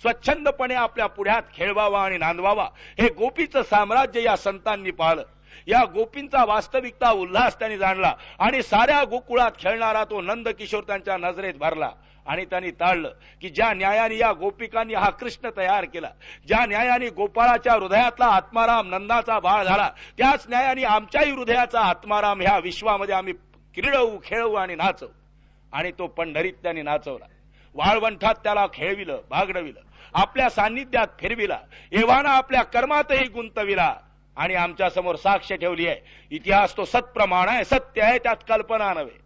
स्वच्छंदपणे आपल्या पुढ्यात खेळवावा आणि नांदवावा, हे गोपीचं साम्राज्य या संतांनी पाळलं. या गोपींचा वास्तविकता उल्हास त्यांनी जाणला आणि साऱ्या गोकुळात खेळणारा तो नंदकिशोर त्यांच्या नजरेत भरला. आणि त्यांनी ताळलं की ज्या न्यायाने या गोपिकांनी हा कृष्ण तयार केला, ज्या न्यायाने गोपाळाच्या हृदयातला आत्माराम नंदाचा बाळ झाला, त्याच न्यायाने आमच्याही हृदयाचा आत्माराम ह्या विश्वामध्ये आम्ही क्रीडवू, खेळवू आणि नाचवू. आणि तो पंढरीत त्यांनी नाचवला. वाळवंठात त्याला खेळविलं, बागडविलं, आपल्या सान्निध्यात फिरविला, एव्हाना आपल्या कर्मातही गुंतविला. आणि आमच्या समोर साक्ष ठेवली आहे. इतिहास तो सत्प्रमाण आहे, सत्य आहे, त्यात कल्पना नव्हे.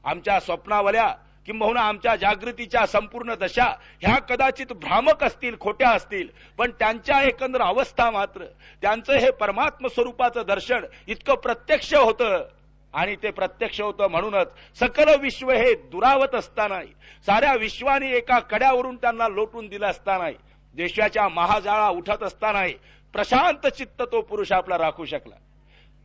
आमच्या स्वप्नावल्या किंबहुना आमच्या जागृतीच्या संपूर्ण दशा ह्या कदाचित भ्रामक असतील, खोट्या असतील, पण त्यांच्या एकंदर अवस्था मात्र त्यांचं हे परमात्म स्वरूपाचं दर्शन इतकं प्रत्यक्ष होतं. आणि ते प्रत्यक्ष होतं म्हणूनच सकल विश्व हे दुरावत असतानाही, साऱ्या विश्वाने एका कड्यावरून त्यांना लोटून दिलं असतानाही, देशाच्या महाजाळा उठत असतानाही प्रशांत चित्त तो पुरुष आपला राखू शकला.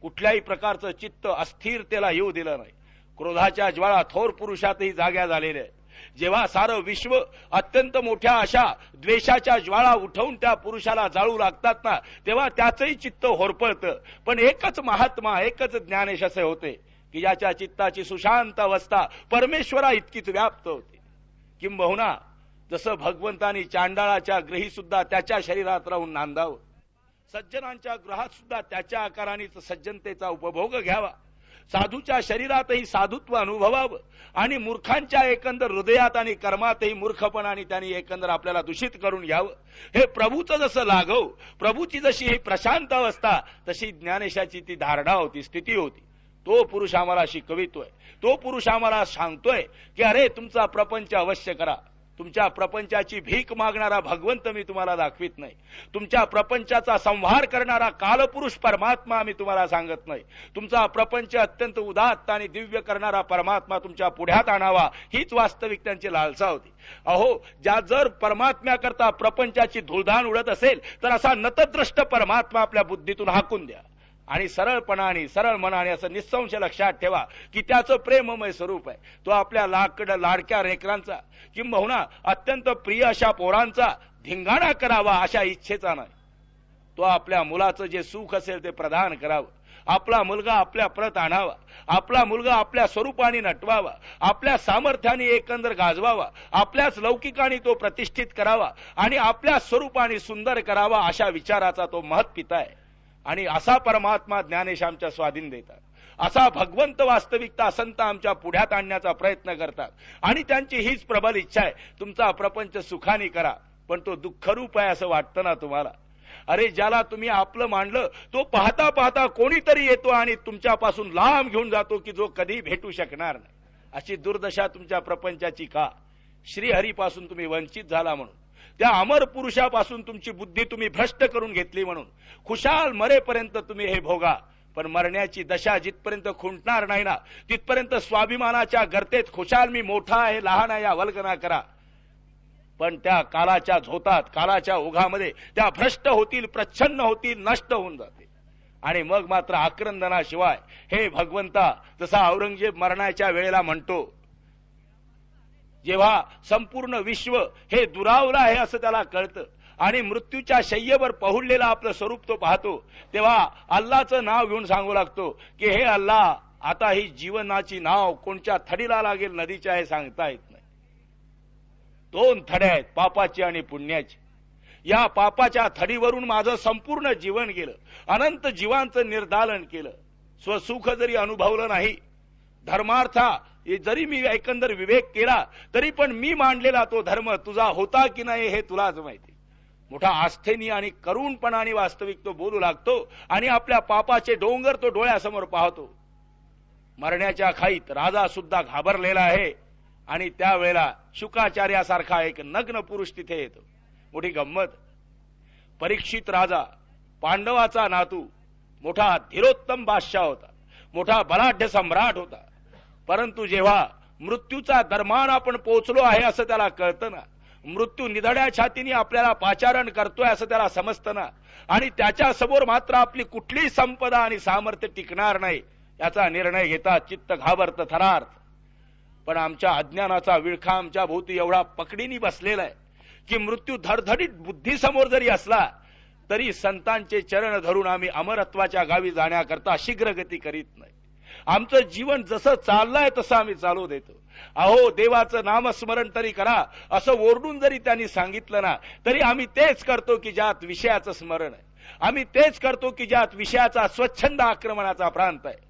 कुठल्याही प्रकारचं चित्त अस्थिरतेला येऊ दिलं नाही. क्रोधाच्या ज्वाळा थोर पुरुषातही जाग्या झालेल्या आहेत. जेव्हा सारं विश्व अत्यंत मोठ्या अशा द्वेषाच्या ज्वाळा उठवून त्या पुरुषाला जाळू लागतात ना, तेव्हा त्याचंही चित्त होरपळतं. पण एकच महात्मा, एकच ज्ञानेश असे होते की ज्याच्या चित्ताची सुशांत अवस्था परमेश्वरा इतकीच व्याप्त होती. किंबहुना जसं भगवंतानी चांडाळाच्या ग्रही सुद्धा त्याच्या शरीरात राहून नांदावं, सज्जनांच्या गृहात सुद्धा त्याच्या आकारानेच सज्जनतेचा उपभोग घ्यावा, साधूच्या शरीरातही साधुत्व अनुभवावं आणि मूर्खांच्या एकंदर हृदयात आणि कर्मातही मूर्खपणाने त्यांनी एकंदर आपल्याला दूषित करून घ्यावं, हे प्रभूचं जसं लाघव, प्रभूची जशी ही प्रशांत अवस्था तशी ज्ञानेशाची ती धारणा होती, स्थिती होती. तो पुरुष आम्हाला शिकवितोय, तो पुरुष आम्हाला सांगतोय की अरे तुमचा प्रपंच अवश्य करा. तुमच्या प्रपंचाची भीक मागणारा भगवंत मी तुम्हाला दाखवित नाही. तुमच्या प्रपंचाचा संहार करणारा कालपुरुष परमात्मा मी तुम्हाला सांगत नाही. तुमचा प्रपंच अत्यंत उदात्त आणि दिव्य करणारा परमात्मा तुमच्या पुढ्यात आणावा हीच वास्तविक त्यांची लालसा होती. अहो, ज्या जर परमात्म्याकरता प्रपंचाची धुळधाण उडत असेल तर असा नतद्रष्ट परमात्मा आपल्या बुद्धीतून हाकून द्या आणि सरळपणाने सरळ मनाने असं निस्संश लक्षात ठेवा की त्याचं प्रेममय स्वरूप आहे. तो आपल्या लाडक्या लेकरांचा किंबहुना अत्यंत प्रिय अशा पोरांचा धिंगाणा करावा अशा इच्छेचा नाही. तो आपल्या मुलाचं जे सुख असेल ते प्रदान करावं. आपला मुलगा आपल्या प्रत आणावा. आपला मुलगा आपल्या स्वरूपाने नटवावा. आपल्या सामर्थ्याने एकंदर गाजवावा. आपल्याच लौकिकाने तो प्रतिष्ठित करावा आणि आपल्या स्वरूपाने सुंदर करावा अशा विचाराचा तो महत्पिता आहे. आणि असा परमात्मा ज्ञानेश आमच्या स्वाधीन देतात. असा भगवंत वास्तविकता संत आमच्या पुढ्यात आणण्याचा प्रयत्न करतात आणि त्यांची हीच प्रबल इच्छा आहे तुमचा प्रपंच सुखाने करा. पण तो दुःखरूप आहे असं वाटतं ना तुम्हाला? अरे, ज्याला तुम्ही आपलं मानलं तो पाहता पाहता कोणीतरी येतो आणि तुमच्यापासून लांब घेऊन जातो की जो कधी भेटू शकणार नाही. अशी दुर्दशा तुमच्या प्रपंचाची का? श्रीहरीपासून तुम्ही वंचित झाला म्हणून, त्या अमर पुरुषापासून तुमची बुद्धी तुम्ही भ्रष्ट करून घेतली म्हणून. खुशाल मरेपर्यंत तुम्ही हे भोगा, पण मरण्याची दशा जिथपर्यंत खुंटणार नाही ना तिथपर्यंत स्वाभिमानाच्या गर्तेत खुशाल मी मोठा आहे लहान आहे या वल्गना करा. पण त्या कालाच्या झोतात कालाच्या ओघामध्ये त्या भ्रष्ट होतील, प्रच्छन्न होतील, नष्ट होऊन जातील. आणि मग मात्र आक्रंदनाशिवाय हे भगवंता, जसा औरंगजेब मरणाच्या वेळेला म्हणतो, जेव्हा संपूर्ण विश्व हे दुरावलं आहे असं त्याला कळतं आणि मृत्यूच्या शय्येवर पहुडलेलं आपलं स्वरूप तो पाहतो, तेव्हा अल्लाचं नाव घेऊन सांगू लागतो की हे अल्लाह, आता ही जीवनाची नाव कोणत्या थडीला लागेल नदीच्या हे सांगता येत नाही. 2 थडे आहेत, पापाची आणि पुण्याची. या पापाच्या थडीवरून माझं संपूर्ण जीवन गेलं. अनंत जीवांचं निर्दालन केलं. स्वसुख जरी अनुभवलं नाही, धर्मार्था जरी मी एकंदर विवेक केला तरी पण मी मांडलेला तो धर्म तुझा होता की नाही हे तुलाच माहिती. मोठा आस्थेनी आणि करुणपणाने वास्तविक तो बोलू लागतो आणि आपल्या पापाचे डोंगर तो डोळ्यासमोर पाहतो. मरण्याच्या खाईत राजा सुद्धा घाबरलेला आहे आणि त्यावेळेला शुकाचार्यासारखा एक नग्न पुरुष तिथे येतो. मोठी गंमत. परीक्षित राजा, पांडवाचा नातू, मोठा धीरोत्तम बादशाह होता, मोठा बलाढ्य सम्राट होता. परंतु जेव्हा मृत्यूचा दरमान आपण पोहोचलो आहे असं त्याला कळतं ना, मृत्यू निधड्या छातीने आपल्याला पाचारण करतोय असं त्याला समजतं ना, आणि त्याच्या समोर मात्र आपली कुठलीही संपदा आणि सामर्थ्य टिकणार नाही याचा निर्णय घेता चित्त घाबरतं थरारत. पण आमच्या अज्ञानाचा विळखा आमच्या भोवती एवढा पकडीने बसलेला आहे की मृत्यू धडधडीत बुद्धीसमोर जरी असला तरी संतांचे चरण धरून आम्ही अमरत्वाच्या गावी जाण्याकरता शीघ्र गती करीत नाही. आमचं जीवन जसं चाललंय तसं आम्ही चालू देतो. अहो, देवाचं नामस्मरण तरी करा असं ओरडून जरी त्यांनी सांगितलं ना तरी आम्ही तेच करतो की ज्यात विषयाचं स्मरण आहे. आम्ही तेच करतो की ज्यात विषयाचा स्वच्छंद आक्रमणाचा प्रांत आहे.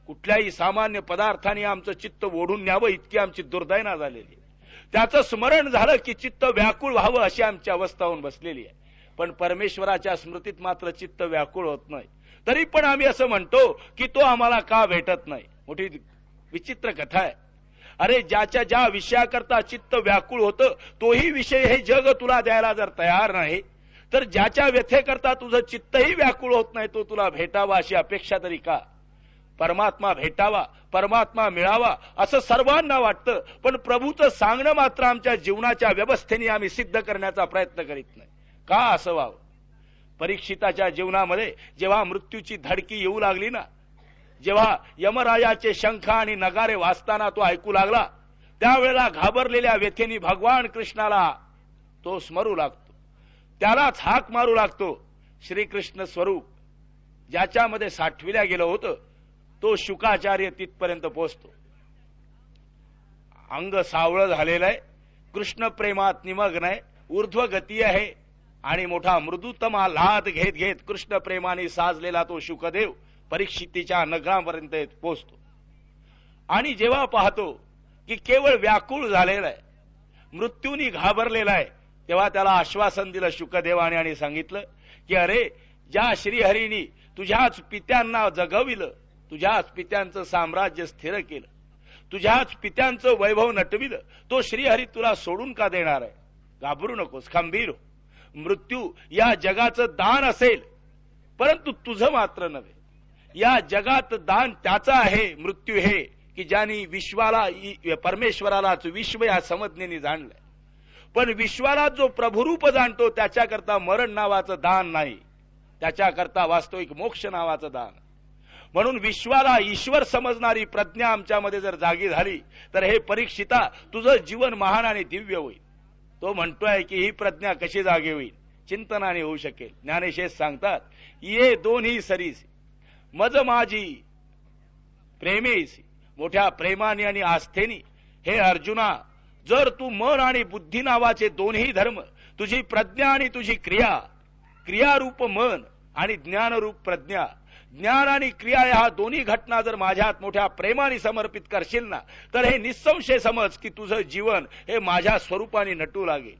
कुठल्याही सामान्य पदार्थाने आमचं चित्त ओढून न्यावं इतकी आमची दुर्दैना झालेली आहे. त्याचं स्मरण झालं की चित्त व्याकुळ व्हावं अशी आमची अवस्था होऊन बसलेली आहे. पण परमेश्वराच्या स्मृतीत मात्र चित्त व्याकुळ होत नाही. तरी पण आम्ही असं म्हणतो की तो आम्हाला का भेटत नाही. मोठी विचित्र कथा आहे. अरे, ज्याच्या ज्या विषयाकरता चित्त व्याकुळ होतं तोही विषय हे जग तुला द्यायला जर तयार नाही तर ज्याच्या व्यथेकरता तुझं चित्तही व्याकुळ होत नाही तो तुला भेटावा अशी अपेक्षा तरी का? परमात्मा भेटावा, परमात्मा मिळावा असं सर्वांना वाटतं, पण प्रभूचं सांगणं मात्र आमच्या जीवनाच्या व्यवस्थेने आम्ही सिद्ध करण्याचा प्रयत्न करीत नाही. का असं व्हावं? परीक्षिताच्या जीवनामध्ये जेव्हा मृत्यूची धडकी येऊ लागली ना, जेव्हा यमराजाचे शंख आणि नगारे वाजताना तो ऐकू लागला, त्यावेळेला घाबरलेल्या व्यथेने भगवान कृष्णाला तो स्मरू लागतो, त्यालाच हाक मारू लागतो. श्रीकृष्ण स्वरूप ज्याच्यामध्ये साठविल्या गेलं होतं तो शुकाचार्य तिथपर्यंत पोहोचतो. अंग सावळ झालेलं आहे, कृष्ण प्रेमात निमग्न आहे, ऊर्ध्व गती आहे आणि मोठा मृदुतम लाद घेत घेत कृष्ण प्रेमाने साजलेला तो शुकदेव परीक्षितीच्या नगरापर्यंत पोहोचतो. आणि जेव्हा पाहतो की केवळ व्याकुळ झालेला आहे, मृत्यूनी घाबरलेला आहे, तेव्हा त्याला आश्वासन दिलं शुकदेवाने आणि सांगितलं की अरे, ज्या श्रीहरीनी तुझ्याच पित्यांना जगविलं, तुझ्याच पित्यांचं साम्राज्य स्थिर केलं, तुझ्याच पित्यांचं वैभव नटविलं तो श्रीहरी तुला सोडून का देणार आहे? घाबरू नकोस, खंबीर हो. मृत्यू या जगाचं दान असेल, परंतु तुझं मात्र नव्हे. या जगात दान त्याचं आहे मृत्यू हे, की ज्यांनी विश्वाला परमेश्वरालाच विश्व या समज्ञेने जाणलंय. पण विश्वाला जो प्रभुरूप जाणतो त्याच्याकरता मरण नावाचं दान नाही, त्याच्याकरता वास्तविक मोक्ष नावाचं दान. म्हणून विश्वाला ईश्वर समजणारी प्रज्ञा आमच्यामध्ये जर जागी झाली तर हे परीक्षिता तुझं जीवन महान आणि दिव्य होईल. तो म्हणतोय की ही प्रज्ञा कशी जागी होईल? चिंतनाने होऊ शकेल. ज्ञानेश्वर सांगतात, ये दोन्ही सरीसी मज माझी प्रेमेसी. मोठ्या प्रेमाने आणि आस्थेनी हे अर्जुना, जर तू मन आणि बुद्धी नावाचे दोन्ही धर्म, तुझी प्रज्ञा आणि तुझी क्रिया, क्रियारूप मन आणि ज्ञानरूप प्रज्ञा, ज्ञान आणि क्रिया ह्या दोन्ही घटना जर माझ्यात मोठ्या प्रेमाने समर्पित करशील ना, तर हे निसंशय समज की तुझं जीवन हे माझ्या स्वरूपाने नटू लागेल.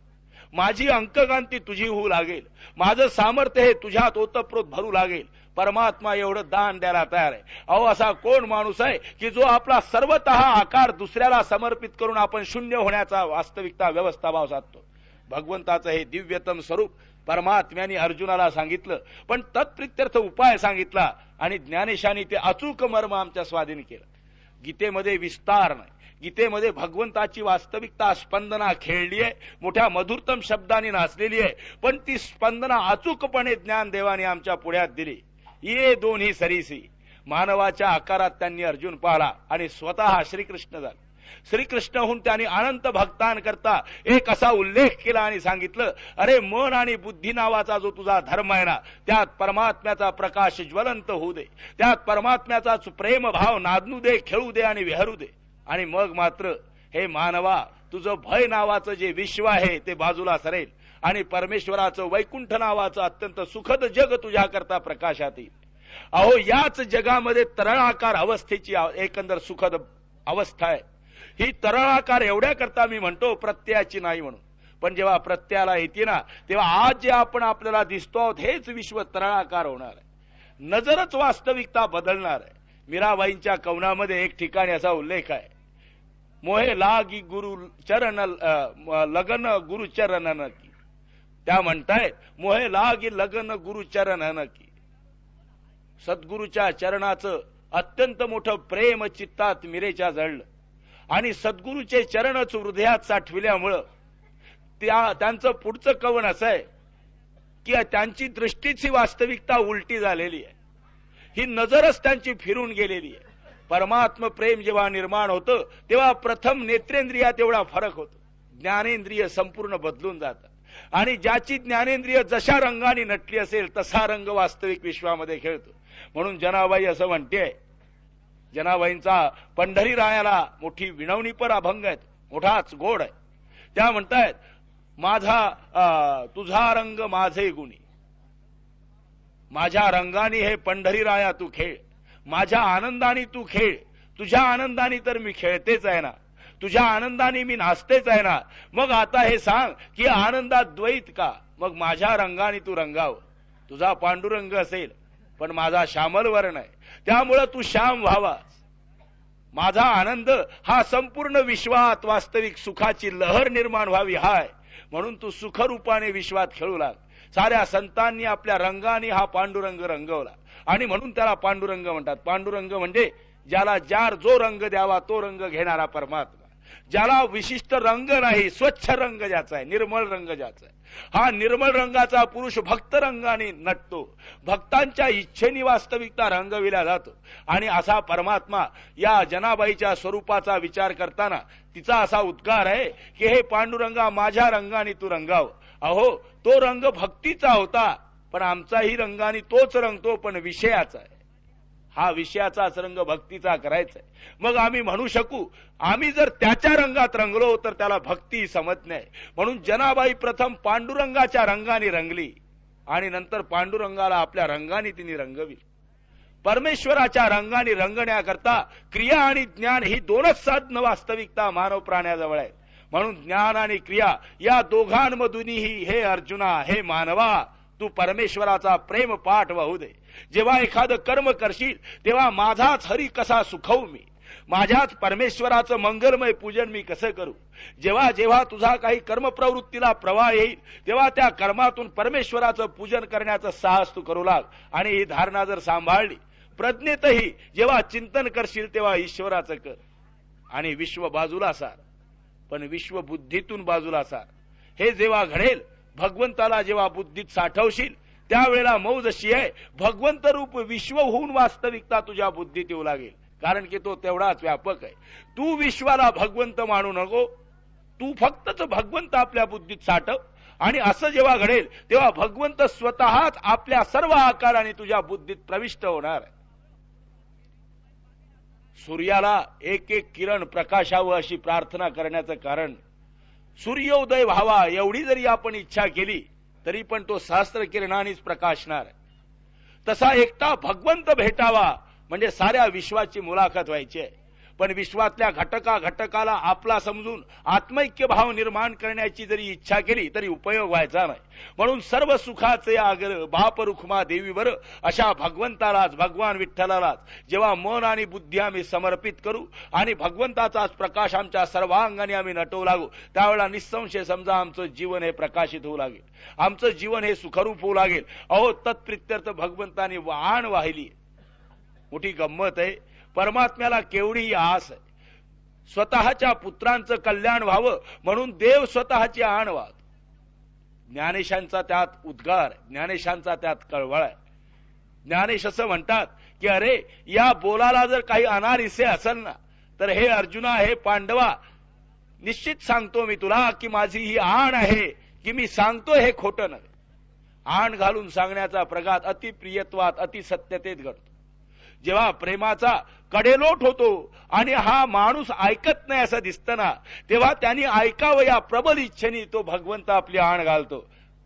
माझी अंककांती तुझी होऊ लागेल. माझं सामर्थ्य हे तुझ्यात ओतप्रोत भरू लागेल. परमात्मा एवढं दान द्यायला तयार आहे. अहो, असा कोण माणूस आहे की जो आपला सर्वतः आकार दुसऱ्याला समर्पित करून आपण शून्य होण्याचा वास्तविकता व्यवस्थाभाव साधतो? भगवंताचं हे दिव्यतम स्वरूप परमात्म्याने अर्जुनाला सांगितलं, पण तत्प्रित्यर्थ उपाय सांगितला आणि ज्ञानेशाने ते अचूक मर्म आमच्या स्वाधीन केलं. गीतेमध्ये विस्तार नाही, गीतेमध्ये भगवंताची वास्तविकता स्पंदना खेळली आहे, मोठ्या मधुरतम शब्दांनी नाचलेली आहे, पण ती स्पंदना अचूकपणे ज्ञानदेवाने आमच्या पुढ्यात दिली. ये दोन्ही सरीसी. मानवाच्या आकारात त्यांनी अर्जुन पाहिला आणि स्वतः श्रीकृष्ण झाले. श्रीकृष्णहून त्यांनी अनंत भक्तांकरता एक असा उल्लेख केला आणि सांगितलं, अरे मन आणि बुद्धी नावाचा जो तुझा धर्म आहे ना, त्यात परमात्म्याचा प्रकाश ज्वलंत होऊ दे, त्यात परमात्म्याचा प्रेम भाव नांदू दे, खेळू दे आणि विहरू दे. आणि मग मात्र हे मानवा, तुझं भय नावाचं जे विश्व आहे ते बाजूला सरेल आणि परमेश्वराचं वैकुंठ नावाचं अत्यंत सुखद जग तुझ्याकरता प्रकाशात येईल. अहो, याच जगामध्ये तरळाकार अवस्थेची एकंदर सुखद अवस्था आहे. ही तरळाकार एवढ्या करता मी म्हणतो प्रत्ययाची नाही म्हणून, पण जेव्हा प्रत्ययाला येते ना, तेव्हा आज जे आपण आपल्याला दिसतो आहोत हेच विश्व तरळाकार होणार आहे. नजरच वास्तविकता बदलणार आहे. मीराबाईंच्या कवनामध्ये एक ठिकाणी असा उल्लेख आहे, मोहे लागी गुरु चरण लगन गुरु चरण की. त्या म्हणतायत, मोहे लागी लगन गुरु चरण की. सद्गुरूच्या चरणाचं अत्यंत मोठं प्रेम चित्तात मिरेच्या जळलं आणि सद्गुरूचे चरणच हृदयात साठविल्यामुळं त्यांचं पुढचं कवन असं आहे की त्यांची दृष्टीची वास्तविकता उलटी झालेली आहे. ही नजरच त्यांची फिरून गेलेली आहे. परमात्म प्रेम जेव्हा निर्माण होतं तेव्हा प्रथम नेत्रेंद्रियात एवढा फरक होतो. ज्ञानेंद्रिय संपूर्ण बदलून जातात आणि ज्याची ज्ञानेंद्रिय जशा रंगाने नटली असेल तसा रंग वास्तविक विश्वामध्ये खेळतो. म्हणून जनाबाई असं म्हणते, जनाबाईंचा पंढरी रायाला मोठी विनवणीपर अभंग आहे, मोठाच गोड आहे. त्या म्हणतायत, माझा तुझा रंग माझे गुणी, माझ्या रंगाने हे पंढरी राया तू खेळ, माझ्या आनंदाने तू खेळ. तुझ्या आनंदाने तर मी खेळतेच आहे ना, तुझ्या आनंदाने मी नाचतेच आहे ना. मग आता हे सांग की आनंदात द्वैत का? मग माझ्या रंगाने तू रंगाव. तुझा पांडुरंग असेल पण माझा श्यामल वर्ण आहे, त्यामुळं तू श्याम व्हावास. माझा आनंद हा संपूर्ण विश्वात वास्तविक सुखाची लहर निर्माण व्हावी हाय, म्हणून तू सुखरूपाने विश्वात खेळू लाग. साऱ्या संतांनी आपल्या रंगाने हा पांडुरंग रंगवला आणि म्हणून त्याला पांडुरंग म्हणतात. पांडुरंग म्हणजे ज्याला जो रंग द्यावा तो रंग घेणारा परमात्मा. ज्याला विशिष्ट रंग नाही, स्वच्छ रंग ज्याचा आहे, निर्मळ रंग ज्याचा आहे, हा निर्मळ रंगाचा पुरुष भक्त रंगाने नटतो. भक्तांच्या इच्छेने वास्तविकता रंगविला जातो. आणि असा परमात्मा या जनाबाईच्या स्वरूपाचा विचार करताना तिचा असा उद्गार आहे की हे पांडुरंगा, माझ्या रंगाने तू रंगाव. अहो, तो रंग भक्तीचा होता, पण आमचाही रंगाने तोच रंगतो, पण विषयाचा आहे. हा विषयाचाच रंग भक्तीचा करायचा आहे. मग आम्ही म्हणू शकू, आम्ही जर त्याच्या रंगात रंगलो तर त्याला भक्ती समजत नाही. म्हणून जनाबाई प्रथम पांडुरंगाच्या रंगाने रंगली आणि नंतर पांडुरंगाला आपल्या रंगाने तिने रंगवी. परमेश्वराच्या रंगाने रंगण्याकरता क्रिया आणि ज्ञान ही दोनच साधनं वास्तविकता मानव प्राण्याजवळ आहेत. म्हणून ज्ञान आणि क्रिया या दोघांमधूनही हे अर्जुना, हे मानवा, तू परमेश्वराचा प्रेम पाठ वाहू दे. जेव्हा एखादं कर्म करशील तेव्हा माझाच हरी कसा सुखवू मी, माझ्याच परमेश्वराचं मंगलमय पूजन मी कसं करू? जेव्हा जेव्हा तुझा काही कर्मप्रवृत्तीला प्रवाह येईल तेव्हा त्या कर्मातून परमेश्वराचं पूजन करण्याचं साहस तू करू लाग. आणि ही धारणा जर सांभाळली, प्रज्ञेतही जेव्हा चिंतन करशील तेव्हा ईश्वराचं कर. आणि विश्व बाजूला सार, पण विश्व बुद्धीतून बाजूला सार. हे जेव्हा घडेल, भगवंताला जेव्हा बुद्धीत साठवशील त्यावेळेला मौज अशी आहे, भगवंत रूप विश्व होऊन वास्तविकता तुझ्या बुद्धीत येऊ लागेल. कारण की तो तेवढाच व्यापक आहे. तू विश्वाला भगवंत मानू नको, तू फक्तच भगवंत आपल्या बुद्धीत साठव. आणि असं जेव्हा घडेल तेव्हा भगवंत स्वतःच आपल्या सर्व आकाराने तुझ्या बुद्धीत प्रविष्ट होणार. सूर्याला एक एक किरण प्रकाशावं अशी प्रार्थना करण्याचं कारण, सूर्योदय व्हावा एवढी जरी आपण इच्छा केली तरी पण तो सहस्त्र किरणांनीच प्रकाशणार. तसा एकटा भगवंत भेटावा म्हणजे साऱ्या विश्वाची मुलाखत व्हायची आहे. पण विश्वातल्या घटकाला आपला समजून आत्मैक्य भाव निर्माण करण्याची जरी इच्छा केली तरी उपयोग व्हायचा नाही. म्हणून सर्व सुखाचे आग्रह बाप रुक्मा देवीवर अशा भगवंतालाच, भगवान विठ्ठलालाच जेव्हा मन आणि बुद्धी आम्ही समर्पित करू आणि भगवंताचाच प्रकाश आमच्या सर्वांगाने आम्ही नटवू लागू, त्यावेळेला निसंशय समजा आमचं जीवन हे प्रकाशित होऊ लागेल, आमचं जीवन हे सुखरूप होऊ लागेल. अहो, तत्प्रित्यर्थ भगवंताने आण वाहिली. मोठी गंमत आहे. परमात्म्याला केवढी आस आहे, स्वतःच्या पुत्रांचं कल्याण व्हावं म्हणून देव स्वतःची आण वाहत. ज्ञानेशांचा त्यात उद्गार, ज्ञानेशांचा त्यात कळवळ आहे. ज्ञानेश असं म्हणतात की अरे, या बोलाला जर काही अनारिसे असेल ना, तर हे अर्जुना, हे पांडवा, निश्चित सांगतो मी तुला की माझी ही आण आहे की मी सांगतो हे खोटं नव्हे. आण घालून सांगण्याचा प्रघात अतिप्रियत्वात अतिसत्यतेत घडतो. जेव्हा प्रेमाचा कडेलोट होतो आणि हा माणूस ऐकत नाही असं दिसतं ना, तेव्हा त्यांनी ऐकावं या प्रबल इच्छेने तो भगवंत आपली आण घालतो.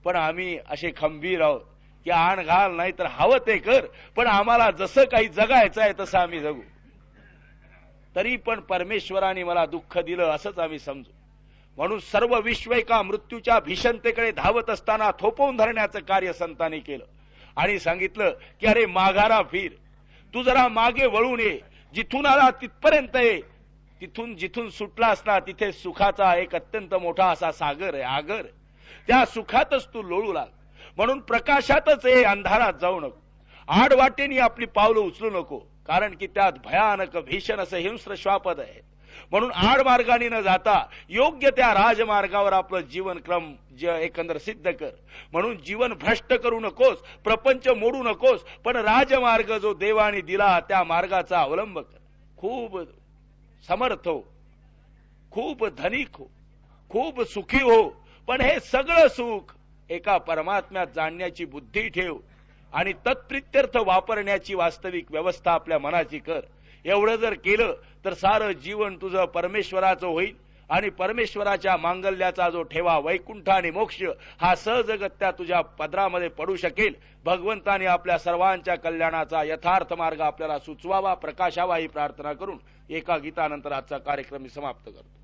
पण आम्ही असे खंबीर आहोत की आण घाल, नाही तर हवं ते कर, पण आम्हाला जसं काही जगायचं आहे तसं आम्ही जगू. तरी पण परमेश्वराने मला दुःख दिलं असंच आम्ही समजू. म्हणून सर्व विश्व एका मृत्यूच्या भीषणतेकडे धावत असताना थोपवून धरण्याचं कार्य संतांनी केलं आणि सांगितलं की अरे माघारा फिर, तू जरा मागे वळून ये, जिथून आला तिथपर्यंत ये, तिथून जिथून सुटला असला तिथे सुखाचा एक अत्यंत मोठा असा सागर आहे, आगर. त्या सुखातच तू लोळू लाग. म्हणून प्रकाशातच ये, अंधारात जाऊ नको. आडवाटेनी आपली पावलं उचलू नको, कारण की त्यात भयानक भीषण असं हिंस्र श्वापद आहे. म्हणून आडमार्गाने न जाता योग्य त्या राजमार्गावर आपलं जीवनक्रम एकंदर सिद्ध कर. म्हणून जीवन भ्रष्ट करू नकोस, प्रपंच मोडू नकोस, पण राजमार्ग जो देवाने दिला त्या मार्गाचा अवलंब कर. खूप समर्थ हो, खूप धनिक हो, खूप सुखी हो, पण हे सगळं सुख एका परमात्म्यात जाणण्याची बुद्धी ठेव आणि तत्प्रित्यर्थ वापरण्याची वास्तविक व्यवस्था आपल्या मनाची कर. एवढं जर केलं तर सारं जीवन तुझं परमेश्वराचं होईल आणि परमेश्वराच्या मांगल्याचा जो ठेवा वैकुंठ आणि मोक्ष हा सहजगत्या तुझ्या पदरामध्ये पडू शकेल. भगवंताने आपल्या सर्वांच्या कल्याणाचा यथार्थ मार्ग आपल्याला सुचवावा, प्रकाशावा ही प्रार्थना करून एका गीतानंतर आजचा कार्यक्रम मी समाप्त करतो.